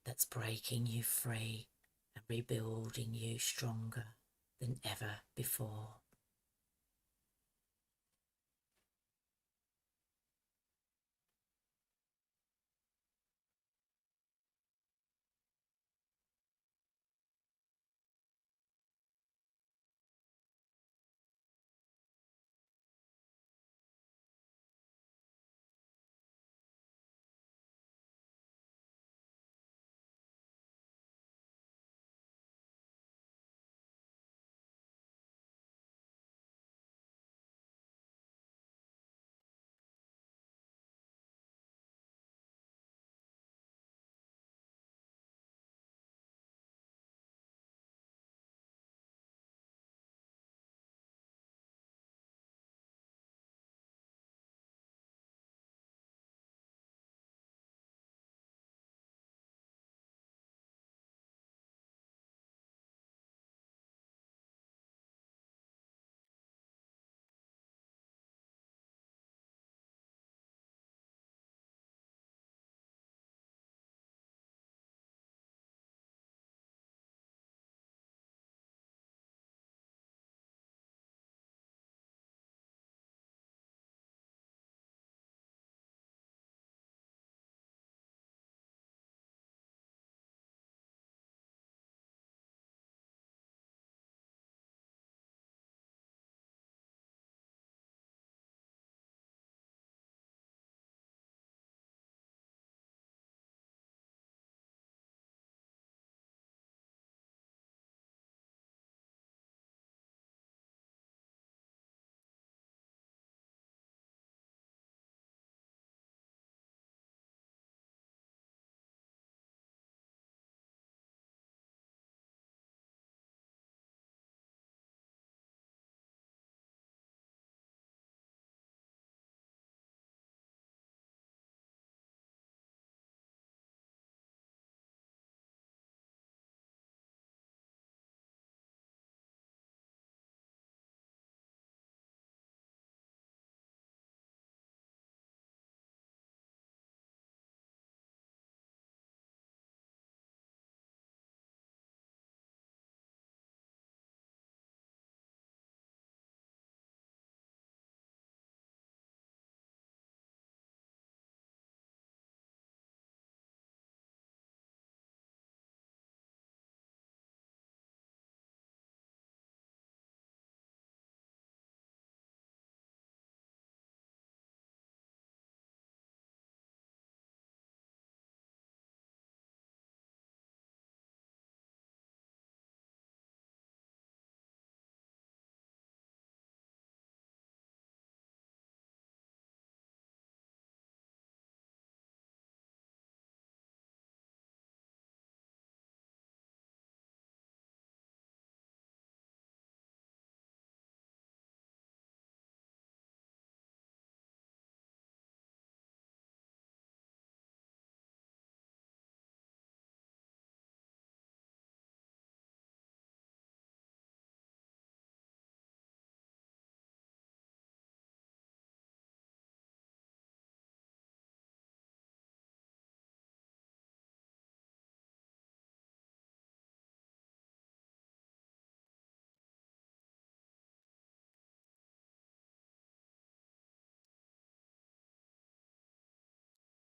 that's breaking you free and rebuilding you stronger than ever before.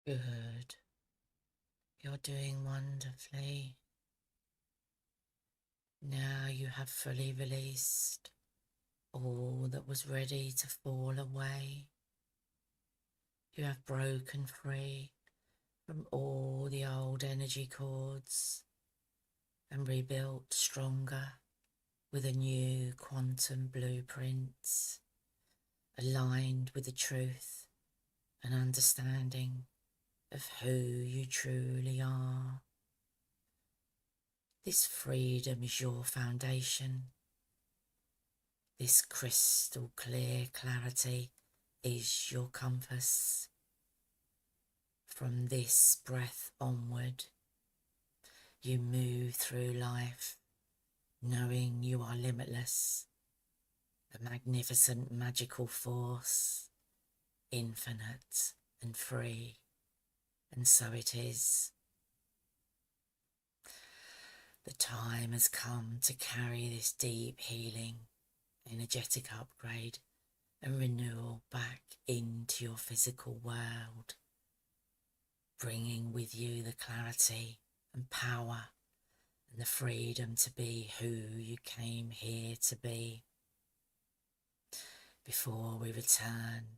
Good. You're doing wonderfully. Now you have fully released all that was ready to fall away. You have broken free from all the old energy cords and rebuilt stronger with a new quantum blueprint aligned with the truth and understanding of who you truly are. This freedom is your foundation. This crystal clear clarity is your compass. From this breath onward, you move through life knowing you are limitless, a magnificent magical force, infinite and free, and so it is. The time has come to carry this deep healing, energetic upgrade and renewal back into your physical world, bringing with you the clarity and power and the freedom to be who you came here to be. Before we return,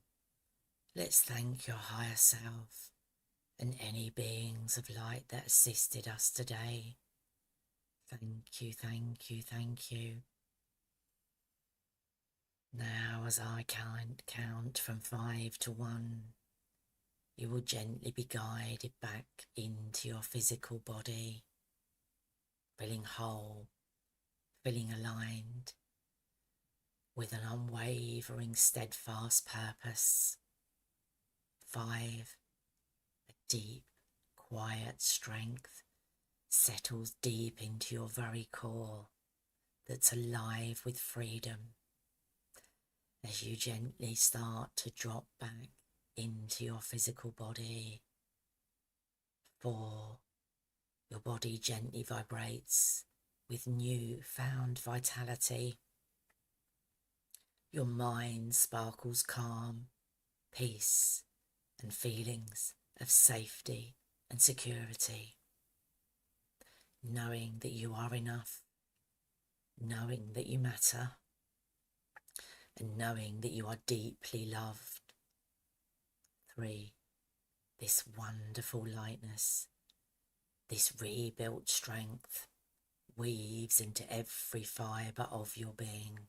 let's thank your higher self and any beings of light that assisted us today. Thank you, thank you, thank you. Now as I count from 5 to 1, you will gently be guided back into your physical body, feeling whole, feeling aligned, with an unwavering, steadfast purpose. 5, a deep, quiet strength settles deep into your very core that's alive with freedom as you gently start to drop back into your physical body. 4, your body gently vibrates with new-found vitality. Your mind sparkles calm, peace, and feelings of safety and security, knowing that you are enough, knowing that you matter, and knowing that you are deeply loved. 3, this wonderful lightness, this rebuilt strength weaves into every fibre of your being,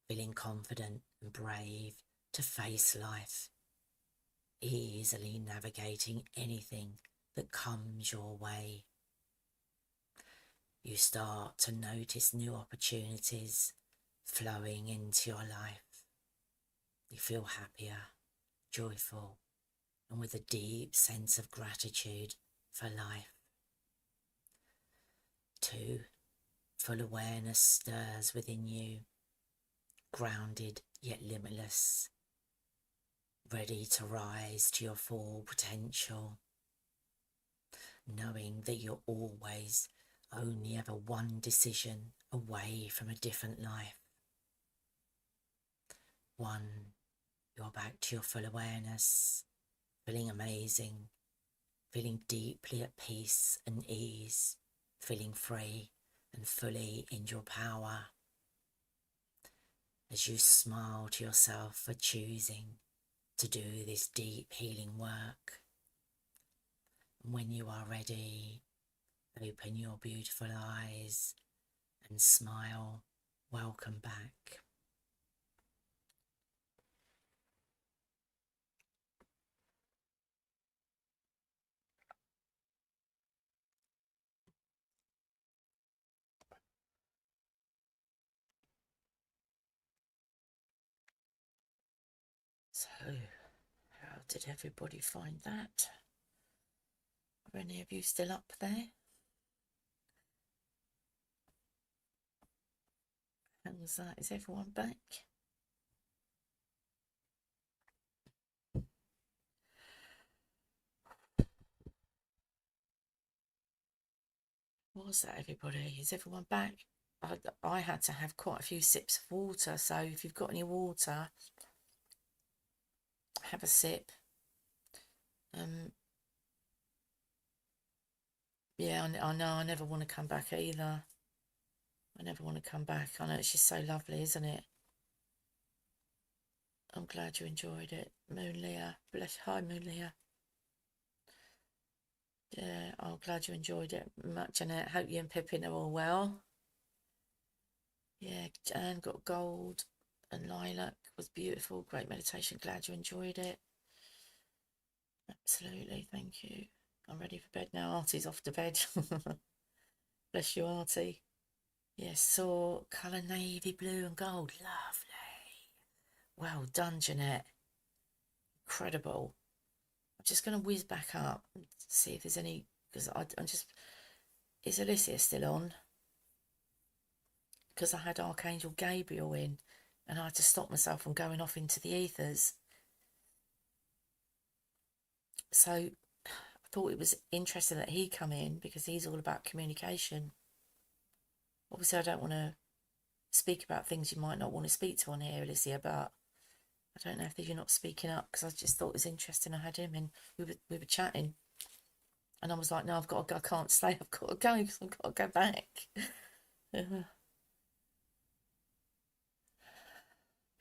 feeling confident and brave to face life, easily navigating anything that comes your way. You start to notice new opportunities flowing into your life. You feel happier, joyful, and with a deep sense of gratitude for life. 2, full awareness stirs within you, grounded yet limitless, ready to rise to your full potential, knowing that you're always only ever one decision away from a different life. 1, you're back to your full awareness, feeling amazing, feeling deeply at peace and ease, feeling free and fully in your power. As you smile to yourself for choosing to do this deep healing work. When you are ready, open your beautiful eyes and smile. Welcome back. So, how did everybody find that? Are any of you still up there? How's that? Is everyone back? What was that, everybody? Is everyone back? I had to have quite a few sips of water, so if you've got any water, have a sip Um, yeah, I know I never want to come back either. I never want to come back. I know it's just so lovely, isn't it? I'm glad you enjoyed it. Moon Leah. Bless. Hi, Moon Leah. Yeah, I'm glad you enjoyed it much, Jeanette. Hope you and Pippin are all well. Yeah, Jan got gold and lilac was beautiful. Great meditation. Glad you enjoyed it. Absolutely. Thank you. I'm ready for bed now. Artie's off to bed. Bless you, Artie. Yes, saw colour navy blue and gold. Lovely. Well done, Jeanette. Incredible. I'm just going to whiz back up and see if there's any, because I'm just, is Alicia still on? Because I had Archangel Gabriel in and I had to stop myself from going off into the ethers. So I thought it was interesting that he come in because he's all about communication. Obviously, I don't want to speak about things you might not want to speak to on here, Alicia, but I don't know if you're not speaking up because I just thought it was interesting. I had him and we were chatting and I was like, no, I've got to go. I can't stay. I've got to go because I've got to go back.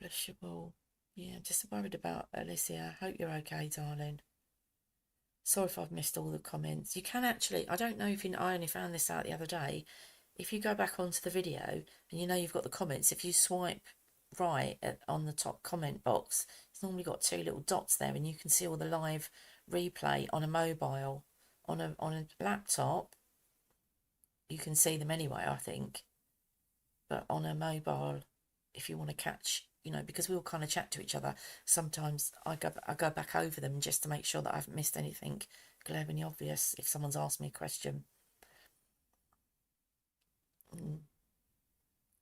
Bless you all. Yeah, I'm just worried about Alicia. I hope you're okay, darling. Sorry if I've missed all the comments. You can actually, I don't know if you know, I only found this out the other day. If you go back onto the video and you know you've got the comments, if you swipe right on the top comment box, it's normally got two little dots there and you can see all the live replay on a mobile. On a laptop, you can see them anyway, I think. But on a mobile, if you want to catch, because we all kind of chat to each other, sometimes I go back over them just to make sure that I haven't missed anything glaringly obvious if someone's asked me a question.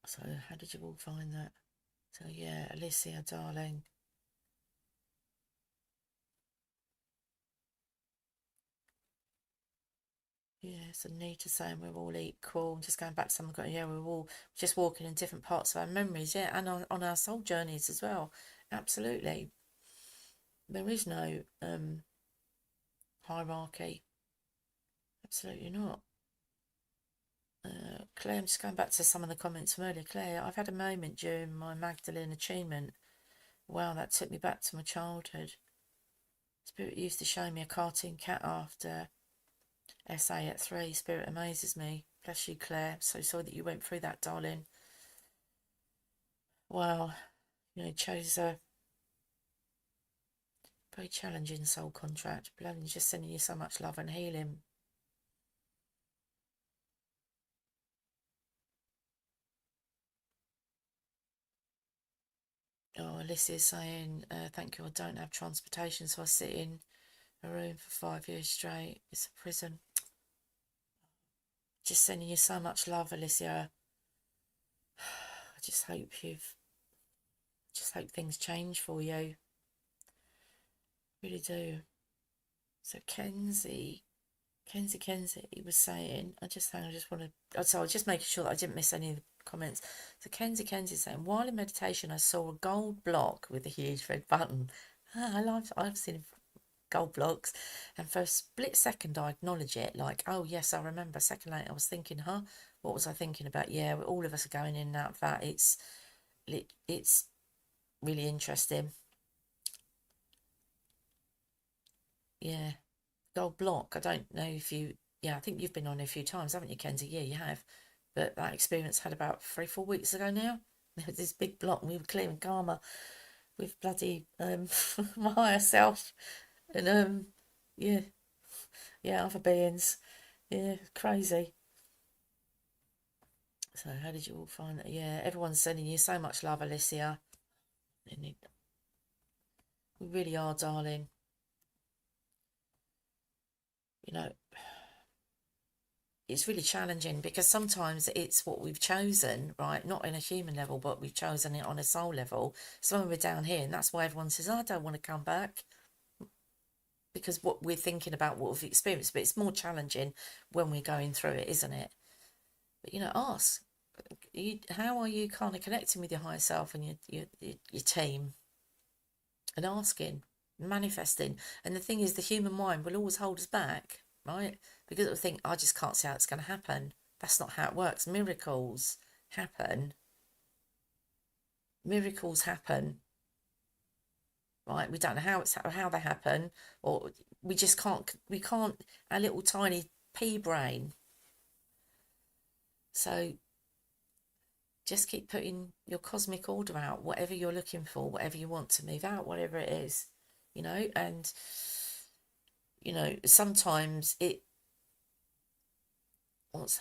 So how did you all find that? So yeah, Alicia, darling. Yes, Anita saying we're all equal. Just going back to someone, yeah, we're all just walking in different parts of our memories, yeah, and on our soul journeys as well. Absolutely. There is no hierarchy. Absolutely not. Claire, I'm just going back to some of the comments from earlier. Claire, I've had a moment during my Magdalene attunement. Wow, that took me back to my childhood. Spirit used to show me a cartoon cat after SA at 3. Spirit amazes me. Bless you, Claire. So sorry that you went through that, darling. Wow, chose a very challenging soul contract. Bloody just sending you so much love and healing. Oh, Alyssa's saying, thank you, I don't have transportation, so I sit in a room for 5 years straight. It's a prison. Just sending you so much love, Alicia. I just hope things change for you. Really do. So Kenzie was saying, I just want to, so I was just making sure that I didn't miss any of the comments. So Kenzie saying, while in meditation, I saw a gold block with a huge red button. I've seen gold blocks, and for a split second I acknowledge it, like, oh yes, I remember. A second later I was thinking, what was I thinking about? Yeah, all of us are going in and out of that. It's really interesting. Yeah, gold block. I don't know if you, yeah, I think you've been on a few times, haven't you, Kenzie? Yeah, you have. But that experience had about 3-4 weeks ago now. There was this big block and we were clearing karma with bloody my higher self and yeah, other beings. Yeah, crazy. So how did you all find that? Yeah, everyone's sending you so much love, Alicia. We really are, darling. It's really challenging because sometimes it's what we've chosen, right? Not in a human level, but we've chosen it on a soul level. So when we're down here, and that's why everyone says, I don't want to come back, because what we're thinking about what we've experienced. But it's more challenging when we're going through it, isn't it? But ask, how are you kind of connecting with your higher self and your team, and asking. manifesting. And the thing is, the human mind will always hold us back, right? Because it'll think, I just can't see how it's going to happen. That's not how it works. Miracles happen. Miracles happen, right? We don't know how they happen, or we just can't. We can't. Our little tiny pea brain. So just keep putting your cosmic order out, whatever you're looking for, whatever you want to move out, whatever it is, and sometimes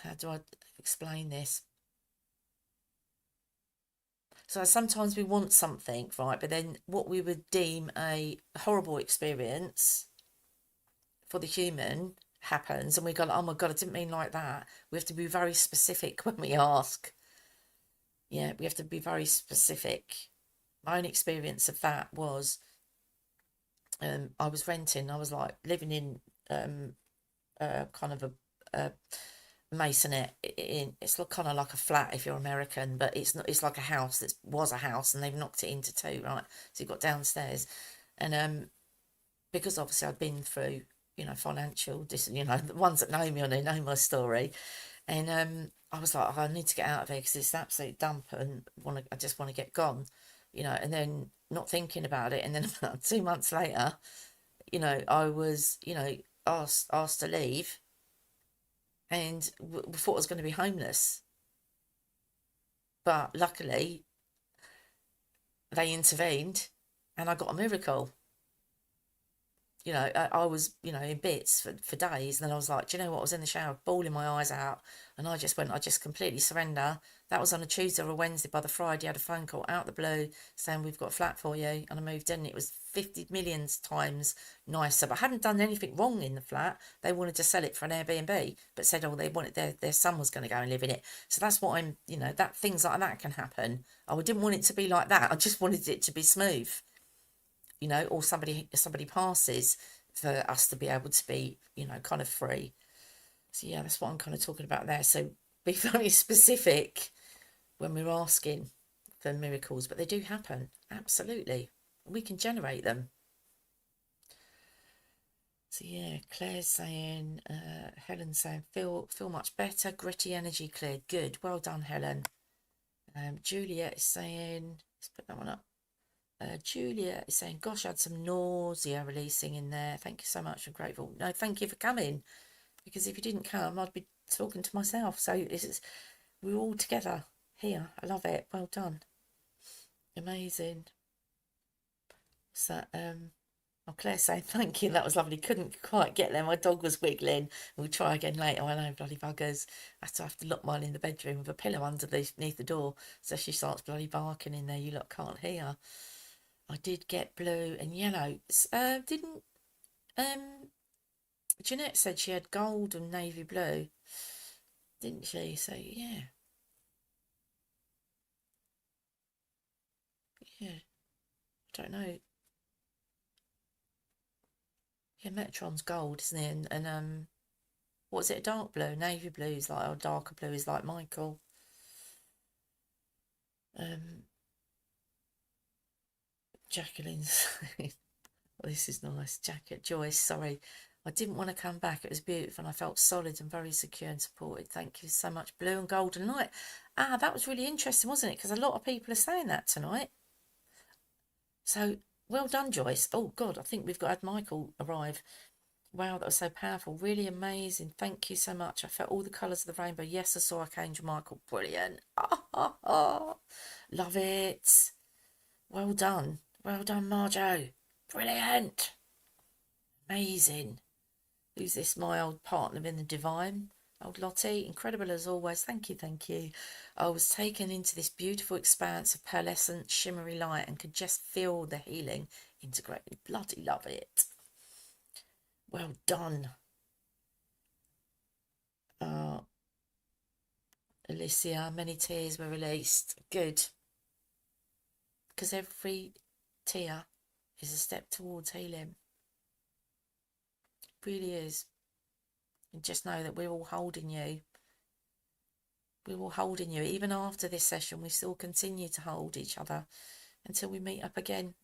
how do I explain this? So sometimes we want something, right? But then what we would deem a horrible experience for the human happens, and we go, oh my God, I didn't mean like that. We have to be very specific when we ask. Yeah, we have to be very specific. My own experience of that was I was renting. I was like living in kind of a masonette. It's kind of like a flat if you're American, but it's not. It's like a house that was a house, and they've knocked it into two, right? So you've got downstairs, and because obviously I'd been through financial, the ones that know me, they know my story, and I was like, oh, I need to get out of here because it's an absolute dump, and I just want to get gone, and then not thinking about it, and then about 2 months later, I was asked to leave, and thought I was going to be homeless, but luckily they intervened, and I got a miracle. I was, in bits for days. And then I was like, do you know what? I was in the shower, bawling my eyes out. And I just completely surrender. That was on a Tuesday or a Wednesday. By the Friday, I had a phone call out of the blue saying, we've got a flat for you. And I moved in. It was 50 million times nicer. But I hadn't done anything wrong in the flat. They wanted to sell it for an Airbnb, but said, they wanted their son was going to go and live in it. So that's what that things like that can happen. I didn't want it to be like that. I just wanted it to be smooth. Or somebody passes for us to be able to be, kind of free. So yeah, that's what I'm kind of talking about there. So be very specific when we're asking for miracles, but they do happen. Absolutely. We can generate them. So yeah, Claire's saying, Helen's saying, feel much better, gritty energy cleared. Good. Well done, Helen. Juliet is saying, let's put that one up. Julia is saying, gosh, I had some nausea releasing in there. Thank you so much. I'm grateful. No, thank you for coming, because if you didn't come, I'd be talking to myself. So we're all together here. I love it. Well done. Amazing. So, Claire saying, thank you. That was lovely. Couldn't quite get there. My dog was wiggling. We'll try again later. I know, bloody buggers. I have to lock mine in the bedroom with a pillow underneath the door. So she starts bloody barking in there. You lot can't hear. I did get blue and yellow. Didn't Jeanette said she had gold and navy blue, didn't she? So yeah, I don't know. Yeah, Metron's gold, isn't it? And what's it? A dark blue, navy blue is like, or darker blue is like Michael. Jacqueline's. Oh, this is nice. Jacket Joyce, sorry. I didn't want to come back. It was beautiful and I felt solid and very secure and supported. Thank you so much. Blue and golden light. That was really interesting, wasn't it? Because a lot of people are saying that tonight. So well done, Joyce. Oh, God, I think we've had Michael arrive. Wow, that was so powerful. Really amazing. Thank you so much. I felt all the colours of the rainbow. Yes, I saw Archangel Michael. Brilliant. Love it. Well done. Well done, Marjo. Brilliant. Amazing. Who's this? My old partner in the divine. Old Lottie. Incredible as always. Thank you, thank you. I was taken into this beautiful expanse of pearlescent, shimmery light and could just feel the healing integrated. Bloody love it. Well done. Alicia, many tears were released. Good. Because every tear is a step towards healing. It really is. And just know that we're all holding you. We're all holding you. Even after this session, we still continue to hold each other until we meet up again.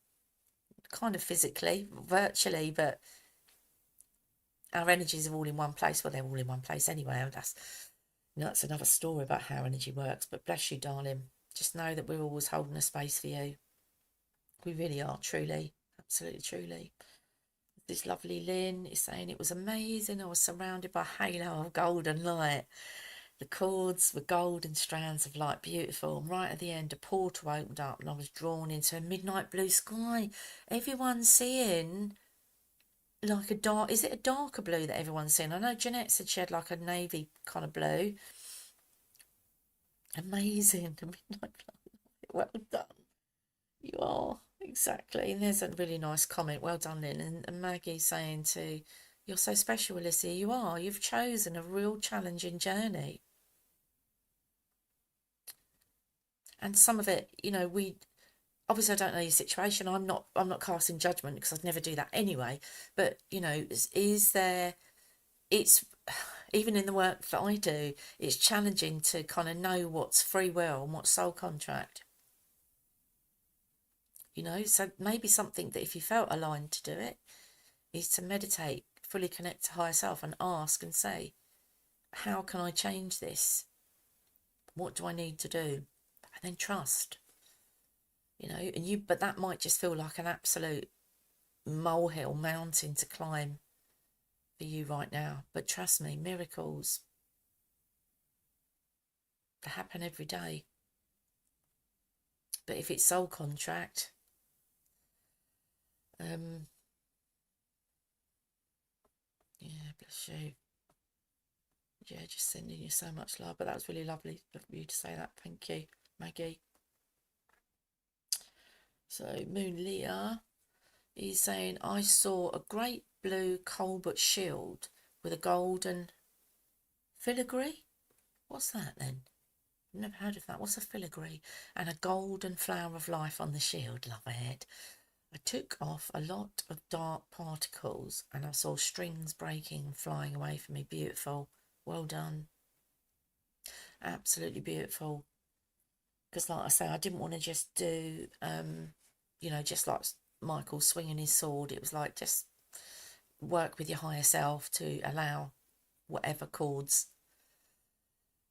kind of physically, virtually, but our energies are all in one place. Well, they're all in one place anyway. And that's another story about how energy works. But bless you, darling. Just know that we're always holding a space for you. We really are, truly, absolutely, truly. This lovely Lynn is saying it was amazing. I was surrounded by a halo of golden light. The cords were golden strands of light, beautiful. And right at the end, a portal opened up and I was drawn into a midnight blue sky. Everyone's seeing like a dark, is it a darker blue that everyone's seeing? I know Jeanette said she had like a navy kind of blue. Amazing. The midnight blue. Well done. You are, exactly. And there's a really nice comment. Well done, Lynn. And Maggie saying too, you're so special, Alicia. You are. You've chosen a real challenging journey. And some of it, you know, we obviously I don't know your situation. I'm not casting judgment because I'd never do that anyway. But you know, is there? It's even in the work that I do, it's challenging to kind of know what's free will and what's soul contract. You know, so maybe something that if you felt aligned to do it, is to meditate, fully connect to higher self and ask and say, how can I change this? What do I need to do? And then trust. You know, but that might just feel like an absolute molehill mountain to climb for you right now. But trust me, miracles, they happen every day. But if it's soul contract, yeah, bless you. Yeah, just sending you so much love. But that was really lovely of you to say that. Thank you, Maggie. So Moon Leah is saying, I saw a great blue Colbert shield with a golden filigree. What's that then? I've never heard of that. What's a filigree? And a golden flower of life on the shield. Love it. I took off a lot of dark particles and I saw strings breaking and flying away from me. Beautiful. Well done. Absolutely beautiful. Because like I say, I didn't want to just do, you know, just like Michael swinging his sword. It was like just work with your higher self to allow whatever cords,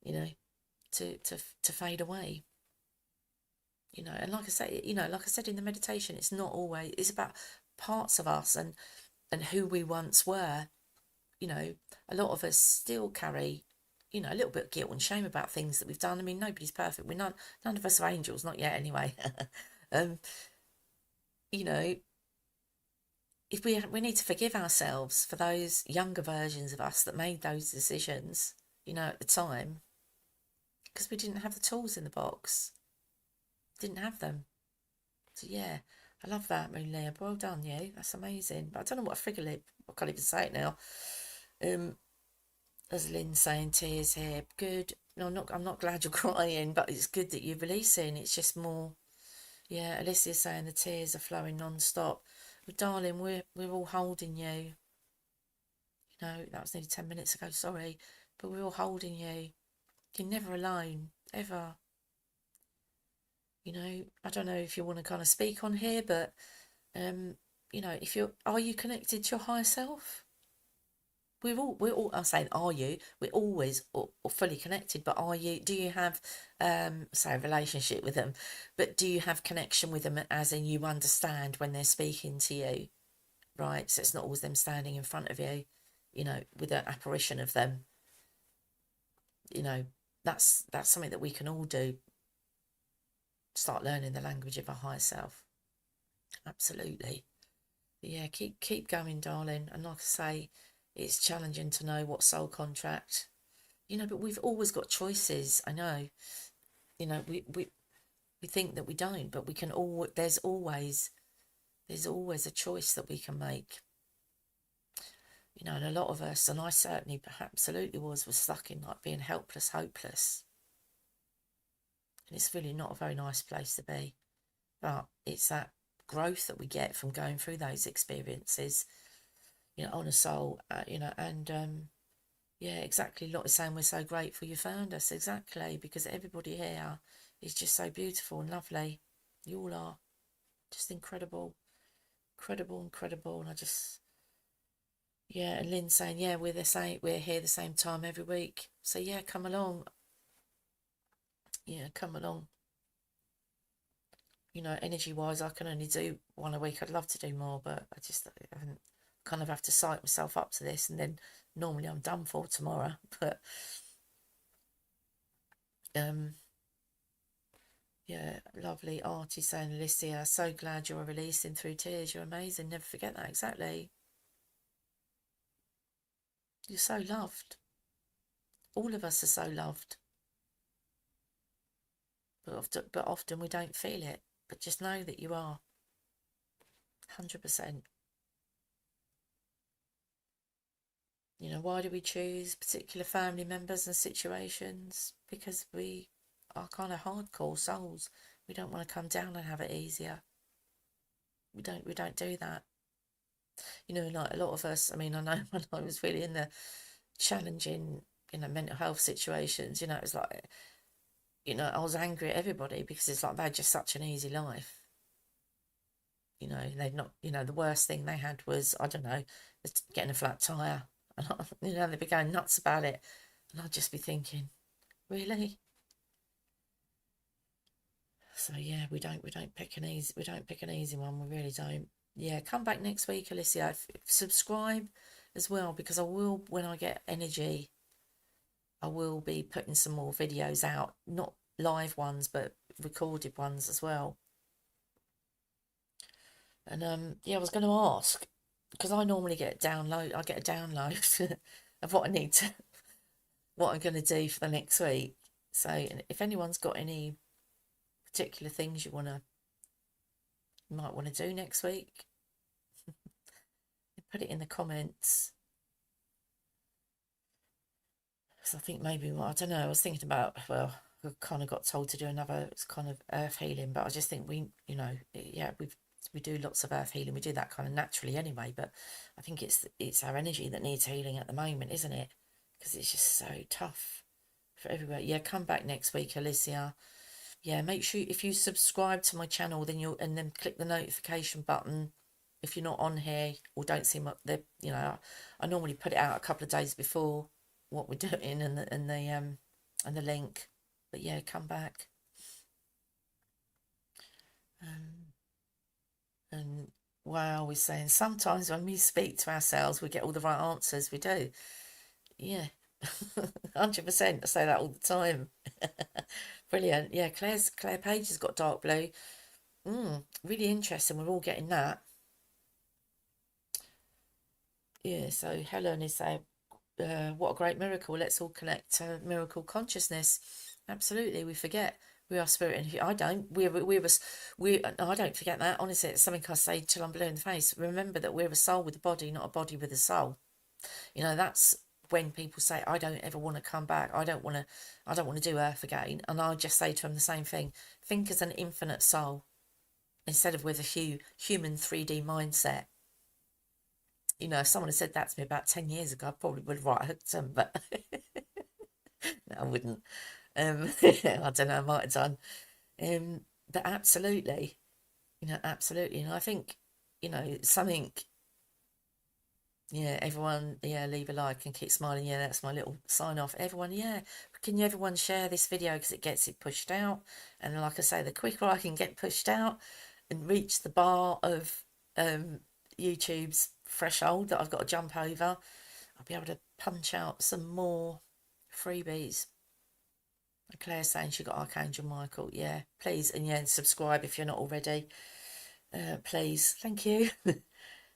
you know, to fade away. You know, and like I say, you know, like I said in the meditation, it's not always, it's about parts of us and who we once were. You know, a lot of us still carry, you know, a little bit of guilt and shame about things that we've done. I mean, nobody's perfect. We're none of us are angels, not yet anyway. You know, if we need to forgive ourselves for those younger versions of us that made those decisions, you know, at the time, because we didn't have the tools in the box. Didn't have them. So yeah, I love that, Moon Leah. Well done, you. That's amazing. But I don't know what a figure lip. I can't even say it now. As Lynn's saying, tears here. Good. No, I'm not glad you're crying, but it's good that you're releasing. It's just more. Yeah, Alicia's saying the tears are flowing non-stop. Well, darling, we're all holding you. You know, that was nearly 10 minutes ago, sorry. But we're all holding you. You're never alone, ever. You know, I don't know if you want to kind of speak on here, but, you know, are you connected to your higher self? We're all, I'm saying, are you? We're always or fully connected, but do you have, say, a relationship with them, but do you have connection with them as in you understand when they're speaking to you, right? So it's not always them standing in front of you, you know, with an apparition of them. You know, that's something that we can all do. Start learning the language of our higher self. Absolutely. Yeah, keep going, darling. And like I say, it's challenging to know what soul contract, you know, but we've always got choices. I know, you know, we think that we don't, but we can there's always a choice that we can make. You know, and a lot of us, and I certainly absolutely was stuck in like being helpless, hopeless. And it's really not a very nice place to be. But it's that growth that we get from going through those experiences, you know, on a soul, you know, and yeah, exactly. Lot is saying we're so grateful you found us, exactly, because everybody here is just so beautiful and lovely. You all are just incredible. incredible, incredible. And I just, yeah, and Lynn saying, yeah, we're here the same time every week. So yeah, come along. Yeah, come along. You know, energy wise, I can only do one a week. I'd love to do more, but I haven't, kind of have to psych myself up to this, and then normally I'm done for tomorrow. But um, yeah, lovely Artie saying, Alicia, so glad you're releasing through tears. You're amazing. Never forget that. Exactly. You're so loved. All of us are so loved, but often we don't feel it. But just know that you are 100%. You know, why do we choose particular family members and situations? Because we are kind of hardcore souls. We don't want to come down and have it easier. We don't do that. You know, like a lot of us, I mean, I know when I was really in the challenging, mental health situations, it was like, I was angry at everybody because it's like they had just such an easy life. They'd not, the worst thing they had was, I don't know, getting a flat tire. And, they'd be going nuts about it. And I'd just be thinking, really? So yeah, we don't pick an easy one. We really don't. Yeah, come back next week, Alicia. Subscribe as well, because I will, when I get energy, I will be putting some more videos out, not live ones, but recorded ones as well. And yeah, I was going to ask, because I normally get a download. I get a download of what I'm going to do for the next week. So if anyone's got any particular things you might want to do next week, put it in the comments. Because I think maybe, well, I don't know, I was thinking about, well, I kind of got told to do another kind of earth healing, but I just think yeah, we do lots of earth healing. We do that kind of naturally anyway, but I think it's our energy that needs healing at the moment, isn't it? Because it's just so tough for everywhere. Yeah, come back next week, Alicia. Yeah, make sure if you subscribe to my channel, and then click the notification button. If you're not on here or don't see I normally put it out a couple of days before what we're doing, and the link. But yeah, come back. And wow, we're saying sometimes when we speak to ourselves, we get all the right answers. We do. Yeah, 100%. I say that all the time. Brilliant. Yeah, Claire Page has got dark blue. Really interesting. We're all getting that. Yeah, so Helen is saying, what a great miracle. Let's all connect to miracle consciousness. Absolutely. We forget we are spirit and I don't. I don't forget that. Honestly, it's something I say till I'm blue in the face. Remember that we're a soul with a body, not a body with a soul. That's when people say, I don't ever want to come back. I don't want to do earth again. And I just say to them the same thing. Think as an infinite soul instead of with a human 3D mindset. If someone had said that to me about 10 years ago, I probably would have hooked them, but no, I wouldn't. I don't know, I might have done. But absolutely, absolutely. And I think, something, yeah, everyone, yeah, leave a like and keep smiling. Yeah, that's my little sign off. Everyone, yeah, can you everyone share this video because it gets it pushed out? And like I say, the quicker I can get pushed out and reach the bar of YouTube's threshold that I've got to jump over, I'll be able to punch out some more freebies. Claire's saying she got Archangel Michael. Yeah, please. And yeah, subscribe if you're not already. Please. Thank you.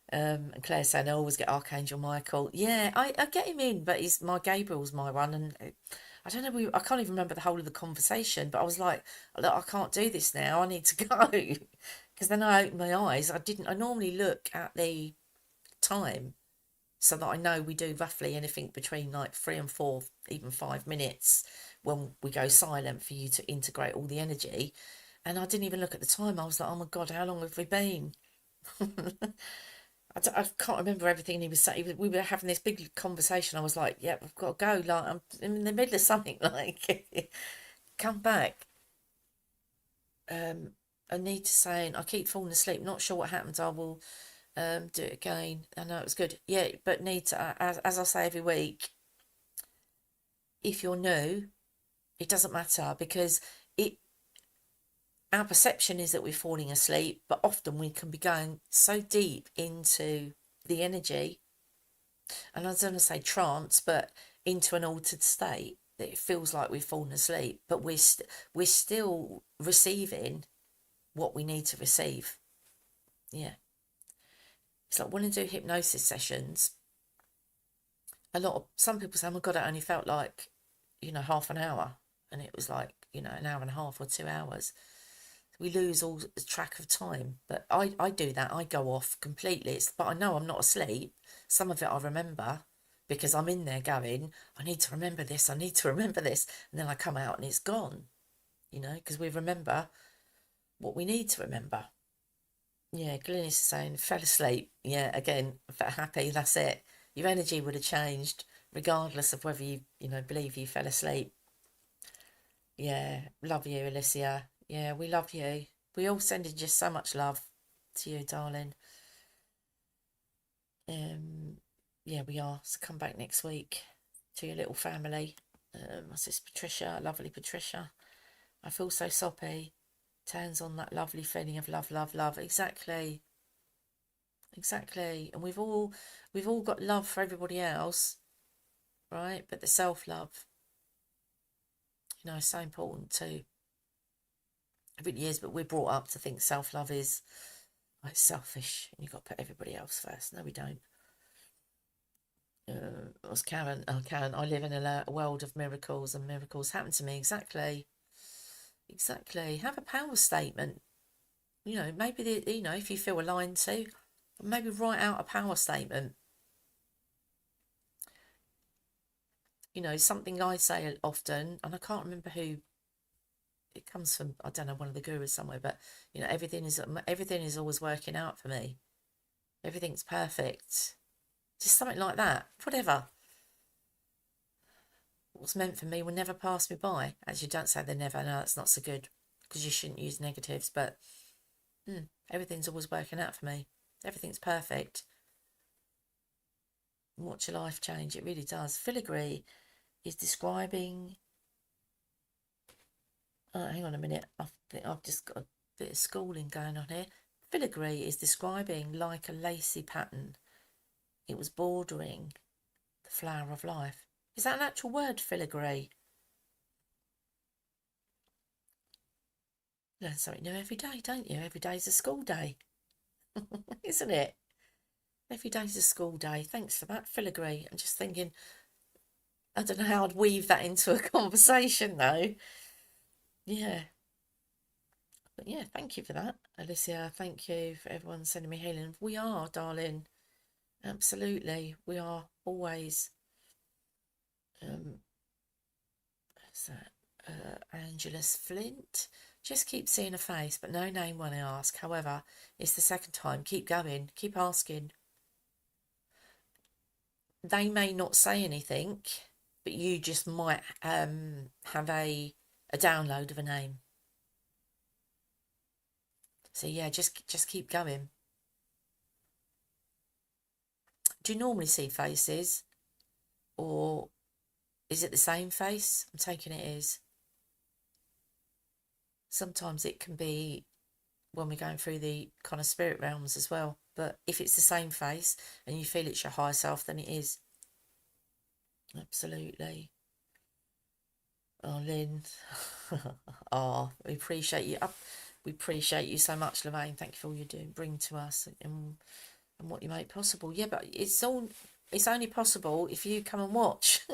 And Claire's saying I always get Archangel Michael. Yeah, I get him in, but Gabriel's my one. And I don't know, I can't even remember the whole of the conversation, but I was like, look, I can't do this now. I need to go. Because then I opened my eyes. I normally look at the time so that I know we do roughly anything between like 3 and 4, even 5 minutes when we go silent for you to integrate all the energy. And I didn't even look at the time. I was like, oh my God, how long have we been? I can't remember everything he was saying. We were having this big conversation. I was like, yeah, I've got to go. Like, I'm in the middle of something. Like, come back. Anita saying, I keep falling asleep. Not sure what happens. I will Do it again. I know it was good. Yeah, but need to, as I say every week, if you're new, it doesn't matter because it our perception is that we're falling asleep, but often we can be going so deep into the energy, and I was going to say trance, but into an altered state that it feels like we've fallen asleep, but we're still receiving what we need to receive. Yeah, it's like when I do hypnosis sessions, some people say, "Oh my God, it only felt like, half an hour," and it was like, an hour and a half or 2 hours. We lose all track of time, but I do that. I go off completely. But I know I'm not asleep. Some of it I remember because I'm in there going, I need to remember this. I need to remember this. And then I come out and it's gone, because we remember what we need to remember. Yeah, Glennis is saying, fell asleep. Yeah, again, happy, that's it. Your energy would have changed regardless of whether you believe you fell asleep. Yeah, love you, Alicia. Yeah, we love you. We all sending just so much love to you, darling. Yeah, we are. So come back next week to your little family. My sister Patricia, lovely Patricia. I feel so soppy. Turns on that lovely feeling of love, love, love. Exactly. Exactly. And we've all got love for everybody else, right? But the self-love, is so important too. It really is, but we're brought up to think self-love is like selfish and you've got to put everybody else first. No, we don't. It was Karen. Oh, Karen, I live in a world of miracles and miracles happen to me. Exactly. Exactly. Have a power statement. Maybe, if you feel aligned to, maybe write out a power statement. Something I say often, and I can't remember who it comes from. I don't know, one of the gurus somewhere, but everything is always working out for me. Everything's perfect. Just something like that. Whatever. What's meant for me will never pass me by. As you don't say they never. No, that's not so good because you shouldn't use negatives. But everything's always working out for me. Everything's perfect. Watch your life change. It really does. Filigree is describing. Hang on a minute. I think I've just got a bit of schooling going on here. Filigree is describing like a lacy pattern. It was bordering the flower of life. Is that an actual word, filigree? Learn something new every day, don't you? Every day's a school day, isn't it? Every day's a school day. Thanks for that, filigree. I'm just thinking, I don't know how I'd weave that into a conversation though. Yeah. But yeah, thank you for that, Alicia. Thank you for everyone sending me healing. We are, darling. Absolutely. We are always. So, Angelus Flint. Just keep seeing a face, but no name when I ask. However, it's the second time. Keep going. Keep asking. They may not say anything, but you just might have a download of a name. So yeah, just keep going. Do you normally see faces, or is it the same face? I'm taking it is. Sometimes it can be when we're going through the kind of spirit realms as well. But if it's the same face and you feel it's your higher self, then it is. Absolutely. Oh, Lynn. Oh, we appreciate you. We appreciate you so much, Lorraine. Thank you for all you do, bring to us, and what you make possible. Yeah, but it's only possible if you come and watch.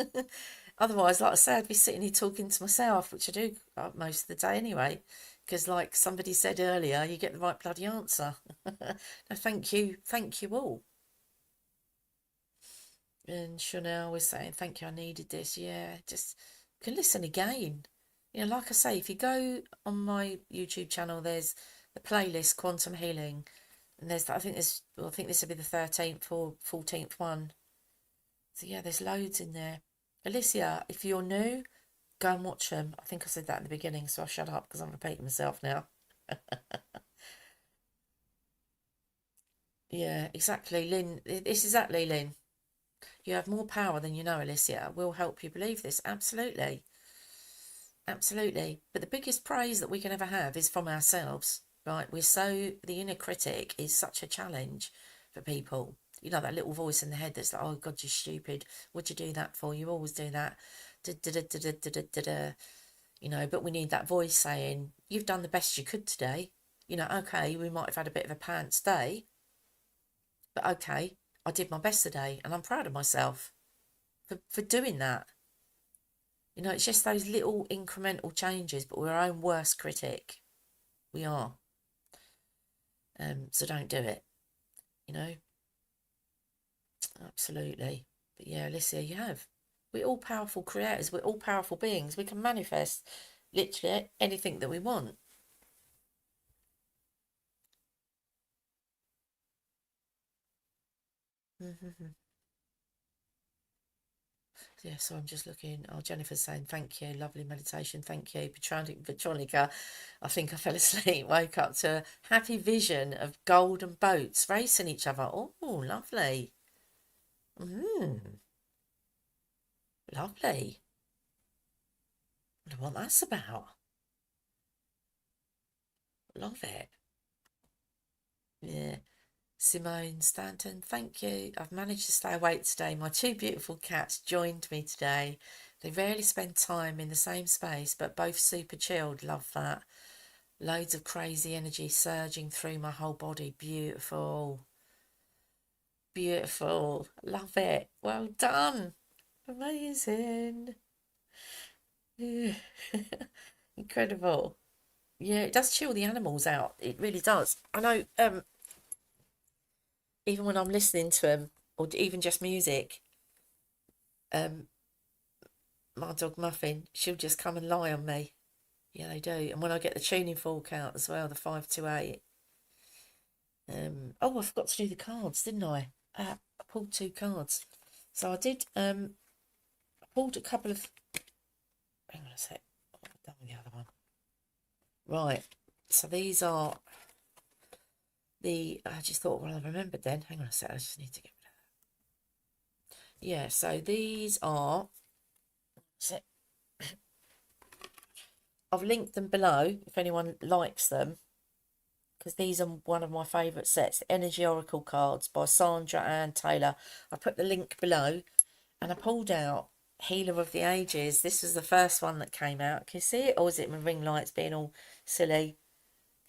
Otherwise, like I said, I'd be sitting here talking to myself, which I do most of the day anyway. Because, like somebody said earlier, you get the right bloody answer. No, thank you all. And Chanel was saying, thank you, I needed this. Yeah, just can listen again. Like I say, if you go on my YouTube channel, there's the playlist Quantum Healing, and I think this will be the 13th or 14th one. So yeah, there's loads in there. Alicia, if you're new, go and watch them. I think I said that in the beginning, so I'll shut up because I'm repeating myself now. Yeah, exactly, Lynn. It's exactly, Lynn. You have more power than you know, Alicia. We'll help you believe this. Absolutely. Absolutely. But the biggest praise that we can ever have is from ourselves, right? The inner critic is such a challenge for people. You know, that little voice in the head that's like, oh, God, you're stupid. What'd you do that for? You always do that. Da, da, da, da, da, da, da, da, da. You know, but we need that voice saying, you've done the best you could today. You know, okay, we might have had a bit of a pants day, but okay, I did my best today and I'm proud of myself for doing that. You know, it's just those little incremental changes, but we're our own worst critic. We are. So don't do it. You know, absolutely. But yeah, Alicia, you have. We're all powerful creators. We're all powerful beings. We can manifest literally anything that we want. Yeah, so I'm just looking. Oh, Jennifer's saying thank you, lovely meditation, thank you. Petronica, I think I fell asleep. Woke up to a happy vision of golden boats racing each other. Oh, lovely. Mm, lovely. I wonder what that's about. Love it. Yeah. Simone Stanton, thank you. I've managed to stay awake today. My two beautiful cats joined me today. They rarely spend time in the same space, but both super chilled. Love that. Loads of crazy energy surging through my whole body. Beautiful. Beautiful. Love it. Well done. Amazing. Yeah. Incredible. Yeah, it does chill the animals out. It really does. I know, even when I'm listening to them, or even just music, um, my dog Muffin, she'll just come and lie on me. Yeah, they do. And when I get the tuning fork out as well, the 528. Oh, I forgot to do the cards, didn't I? I pulled two cards. So I did, I pulled a couple of, hang on a sec, I've done with the other one. Right, so these are I just thought, well, I remembered then. Hang on a sec, I just need to get rid of that. Yeah, so these are, so I've linked them below if anyone likes them, because these are one of my favourite sets, the Energy Oracle cards by Sandra Ann Taylor. I put the link below, and I pulled out Healer of the Ages. This was the first one that came out. Can you see it? Or is it my ring lights being all silly?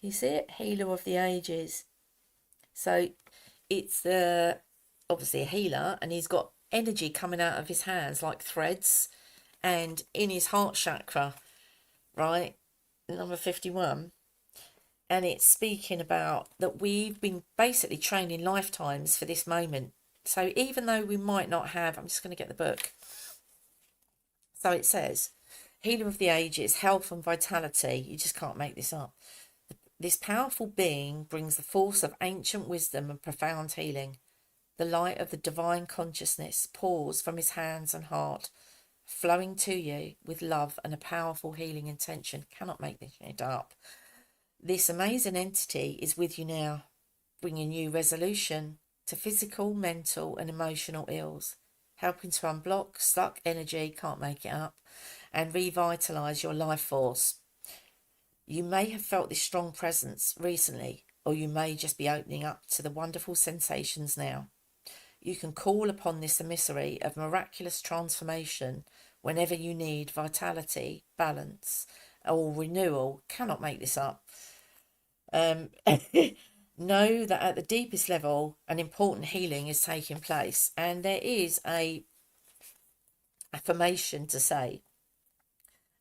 Can you see it? Healer of the Ages. So it's obviously a healer, and he's got energy coming out of his hands like threads, and in his heart chakra, right? Number 51. And it's speaking about that we've been basically training lifetimes for this moment. So even though we might not have, I'm just going to get the book. So it says, Healer of the Ages, health and vitality. You just can't make this up. This powerful being brings the force of ancient wisdom and profound healing. The light of the divine consciousness pours from his hands and heart, flowing to you with love and a powerful healing intention. Cannot make this shit up. This amazing entity is with you now, bringing you resolution to physical, mental, and emotional ills, helping to unblock stuck energy, can't make it up, and revitalise your life force. You may have felt this strong presence recently, or you may just be opening up to the wonderful sensations now. You can call upon this emissary of miraculous transformation whenever you need vitality, balance, or renewal. Cannot make this up. Know that at the deepest level, an important healing is taking place, and there is a affirmation to say,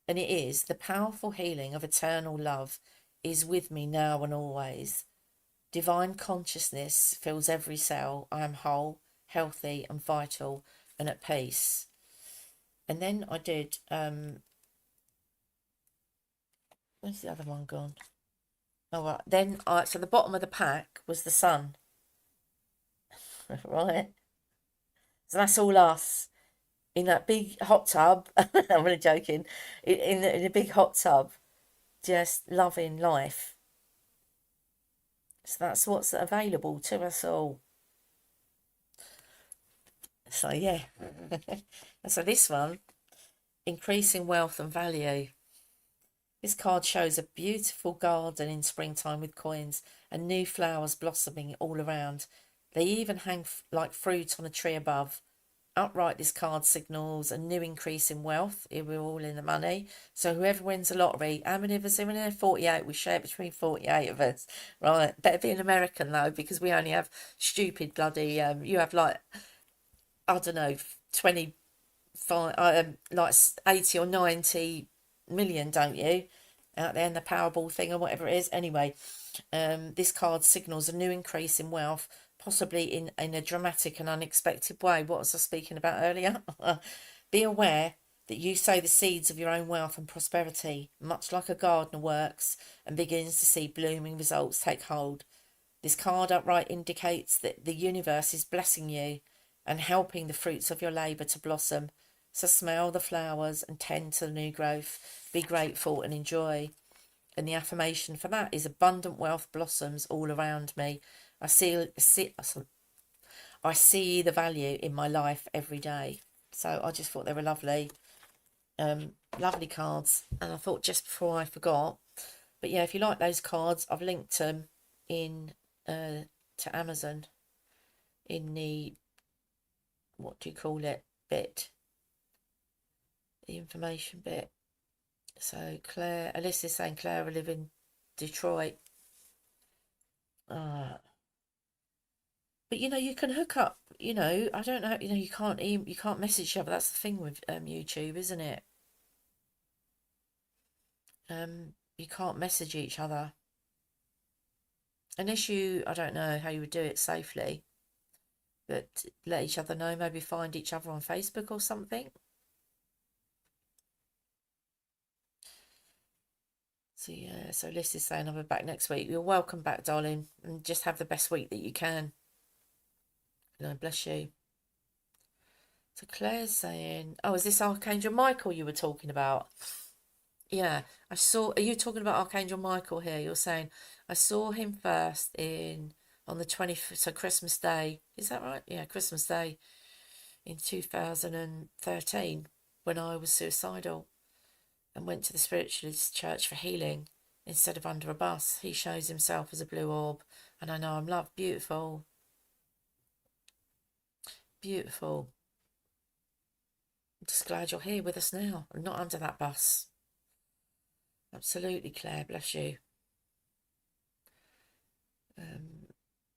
and it is the powerful healing of eternal love is with me now and always. Divine consciousness fills every cell. I am whole, healthy, and vital, and at peace. And then I did. Where's the other one gone? All right. Then so the bottom of the pack was the sun. Right. So that's all us in that big hot tub. I'm only joking. In a big hot tub, just loving life. So that's what's available to us all. So yeah. And so this one, increasing wealth and value. This card shows a beautiful garden in springtime with coins and new flowers blossoming all around. They even hang like fruit on a tree above. Outright, this card signals a new increase in wealth. Here we're all in the money. So whoever wins the lottery, how many of us are in there? 48. We share between 48 of us. Right. Better be an American though, because we only have stupid bloody, you have like, I don't know, 25, like 80 or 90 million, don't you? Out there in the Powerball thing or whatever it is. Anyway, this card signals a new increase in wealth, possibly in a dramatic and unexpected way. What was I speaking about earlier? Be aware that you sow the seeds of your own wealth and prosperity, much like a gardener works and begins to see blooming results take hold. This card outright indicates that the universe is blessing you and helping the fruits of your labour to blossom. So smell the flowers and tend to the new growth. Be grateful and enjoy. And the affirmation for that is abundant wealth blossoms all around me. I see the value in my life every day. So I just thought they were lovely. Lovely cards. And I thought just before I forgot, but yeah, if you like those cards, I've linked them in to Amazon in the, what do you call it, bit, the information bit. So Claire, Alyssa's saying Claire will live in Detroit. But you know, you can hook up, you know, I don't know, you know, you can't message each other. That's the thing with YouTube, isn't it? You can't message each other unless you, I don't know how you would do it safely, but let each other know, maybe find each other on Facebook or something. So yeah, so Liz is saying I'll be back next week. You're welcome back, darling, and just have the best week that you can. You know, bless you. So Claire's saying, oh, is this Archangel Michael you were talking about? Yeah, I saw, are you talking about Archangel Michael here? You're saying, I saw him first on the 20th, so Christmas Day. Is that right? Yeah, Christmas Day in 2013 when I was suicidal and went to the spiritualist church for healing instead of under a bus. He shows himself as a blue orb, and I know I'm loved. Beautiful. Beautiful. I'm just glad you're here with us now and not under that bus. Absolutely, Claire. Bless you.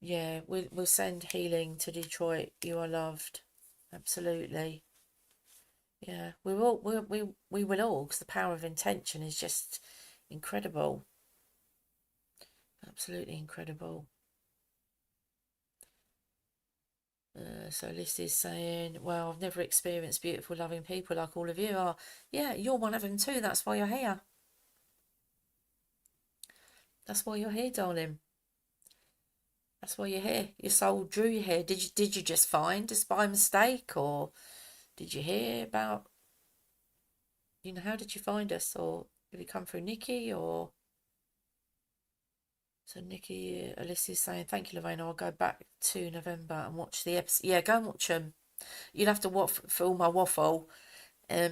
Yeah, we'll send healing to Detroit. You are loved. Absolutely. Yeah, we will all, because the power of intention is just incredible. Absolutely incredible. So Liz is saying, well, I've never experienced beautiful, loving people like all of you are. Yeah, you're one of them too. That's why you're here. That's why you're here, darling. That's why you're here. Your soul drew you here. Did you just find us by mistake, or did you hear about, you know, how did you find us, or did we come through Nikki, or? So Nikki, Alyssa's saying, thank you, Lorraine. I'll go back to November and watch the episode. Yeah, go and watch them. You'll have to waffle for all my waffle. Yeah,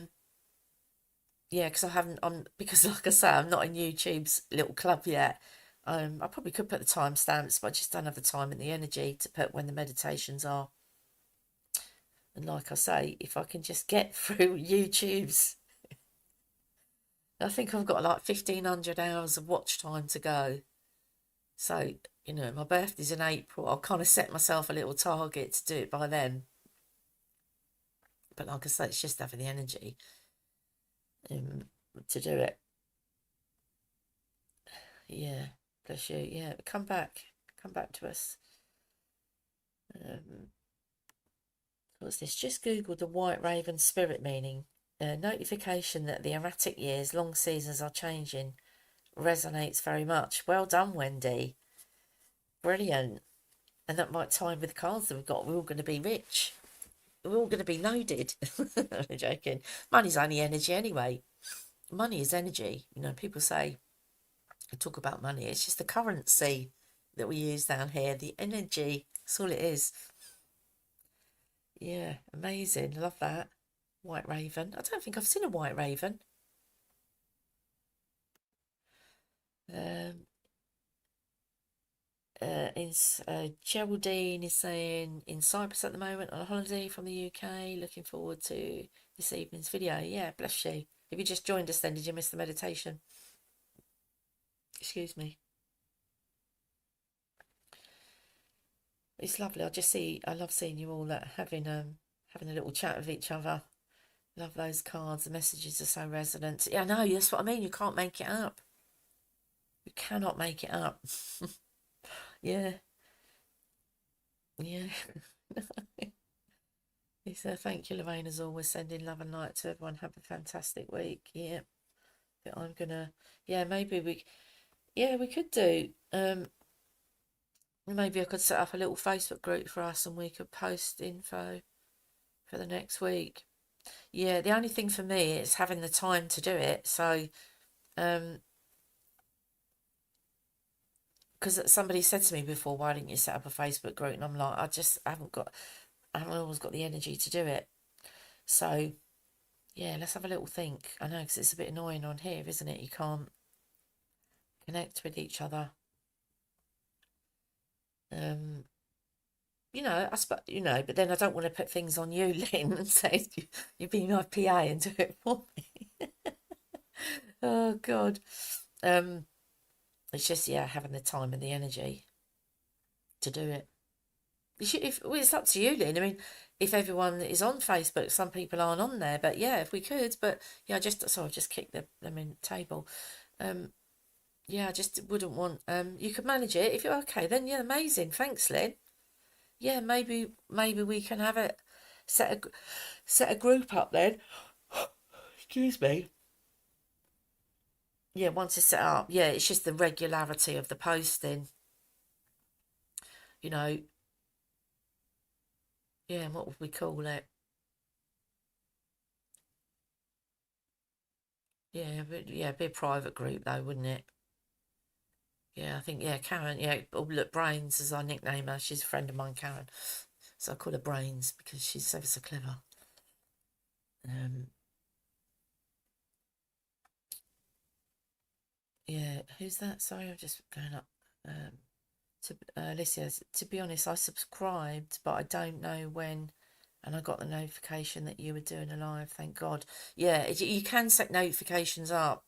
because I haven't, because like I say, I'm not in YouTube's little club yet. I probably could put the timestamps, but I just don't have the time and the energy to put when the meditations are. And like I say, if I can just get through YouTube's, I think I've got like 1,500 hours of watch time to go. So, you know, my birthday's in April. I'll kind of set myself a little target to do it by then. But like I say, it's just having the energy to do it. Yeah, bless you. Yeah, come back to us. What's this? Just googled the white raven spirit meaning. Notification that the erratic years, long seasons are changing. Resonates very much. Well done, Wendy. Brilliant. And that might time with the cards that we've got. We're all going to be rich. We're all going to be loaded. I'm joking. Money's only energy anyway. Money is energy. You know, people say, talk about money. It's just the currency that we use down here. The energy. That's all it is. Yeah, amazing. Love that. White raven. I don't think I've seen a white raven. Um, Geraldine is saying in Cyprus at the moment on a holiday from the UK. Looking forward to this evening's video. Yeah, bless you. If you just joined us then, did you miss the meditation? Excuse me. It's lovely. I love seeing you all having a little chat with each other. Love those cards. The messages are so resonant. Yeah, I know. That's what I mean. You can't make it up. You cannot make it up. Yeah, yeah. So thank you, Lorraine, as always, sending love and light to everyone. Have a fantastic week. Yeah, but I'm gonna. Yeah, we could do. Maybe I could set up a little Facebook group for us, and we could post info for the next week. Yeah, the only thing for me is having the time to do it. So, because somebody said to me before, why didn't you set up a Facebook group? And I'm like, I haven't always got the energy to do it. So, yeah, let's have a little think. I know, because it's a bit annoying on here, isn't it? You can't connect with each other. But then I don't want to put things on you, Lynn, and say you be my PA and do it for me. Oh God. It's just, yeah, having the time and the energy to do it. It's up to you, Lynn. I mean, if everyone is on Facebook, some people aren't on there, but yeah, if we could, but yeah, I've just kicked them in the table. Yeah, I just wouldn't want. You could manage it if you're okay. Then yeah, amazing. Thanks, Lynn. Yeah, maybe we can have it set a group up then. Excuse me. Yeah, once it's set up, yeah, it's just the regularity of the posting. You know, yeah, what would we call it? Yeah, but yeah, be a private group though, wouldn't it? Yeah, I think yeah, Karen. Yeah, oh, look, Brains is our nickname. Her. She's a friend of mine, Karen. So I call her Brains because she's so clever. Yeah, who's that? Sorry, I'm just going up. To Alicia, to be honest, I subscribed, but I don't know when, and I got the notification that you were doing a live. Thank God. Yeah, you can set notifications up.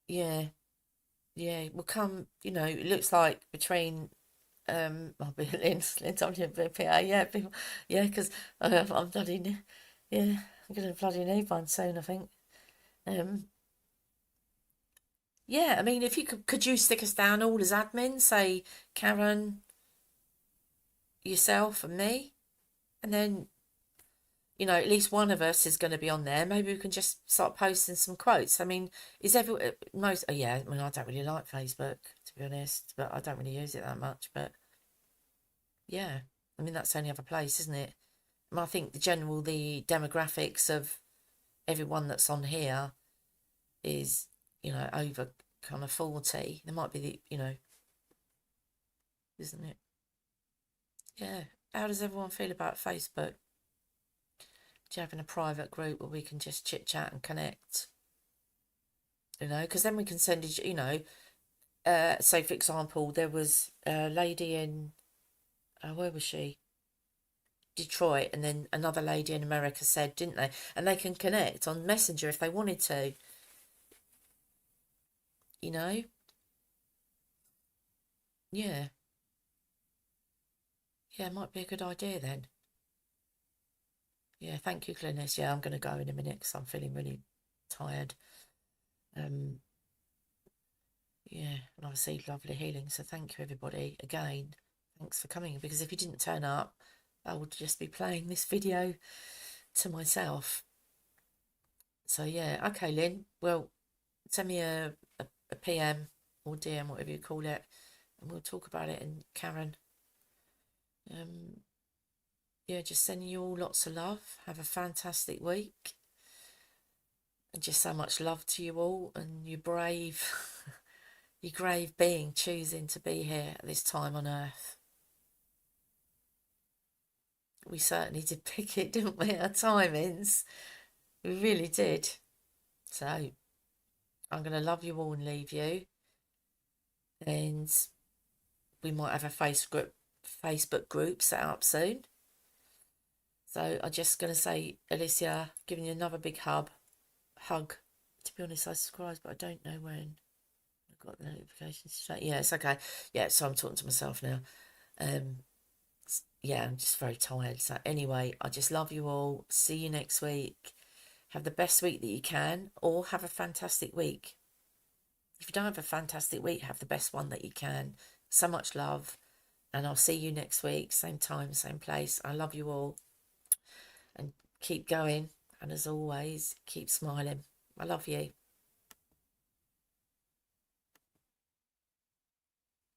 Yeah, yeah. Will come. It looks like between I'll be Lynn WPA. Yeah, people, yeah, because I'm bloody yeah, I'm gonna bloody need one soon. I think. Um, yeah. I mean, if you could you stick us down all as admin? Say Karen, yourself, and me, and then at least one of us is going to be on there. Maybe we can just start posting some quotes. I mean, is every most? Oh yeah, I mean, I don't really like Facebook to be honest, but I don't really use it that much. But yeah, I mean that's the only other place, isn't it? And I think the demographics of everyone that's on here is over kind of 40. There might be isn't it? Yeah. How does everyone feel about Facebook? Do you having a private group where we can just chit chat and connect? Because then we can send it, say for example, there was a lady in, where was she? Detroit, and then another lady in America said, didn't they? And they can connect on Messenger if they wanted to, you know? Yeah. Yeah, it might be a good idea then. Yeah, thank you, Glennis. Yeah, I'm going to go in a minute because I'm feeling really tired. Yeah, and obviously lovely healing. So thank you, everybody. Again, thanks for coming, because if you didn't turn up, I would just be playing this video to myself. So yeah, okay, Lynn. Well, send me a PM or DM, whatever you call it, and we'll talk about it. And Karen, yeah, just sending you all lots of love. Have a fantastic week. And just so much love to you all, and you're brave. your grave being choosing to be here at this time on earth. We certainly did pick it, didn't we? Our timings. We really did. So I'm going to love you all and leave you. And we might have a Facebook group set up soon. So I'm just going to say, Alicia, giving you another big hug. To be honest, I subscribed, but I don't know when. I got the notifications straight. Yeah, it's okay. Yeah, so I'm talking to myself now. Yeah, I'm just very tired. So anyway, I just love you all. See you next week. Have the best week that you can, or have a fantastic week. If you don't have a fantastic week, have the best one that you can. So much love. And I'll see you next week. Same time, same place. I love you all. And keep going. And as always, keep smiling. I love you.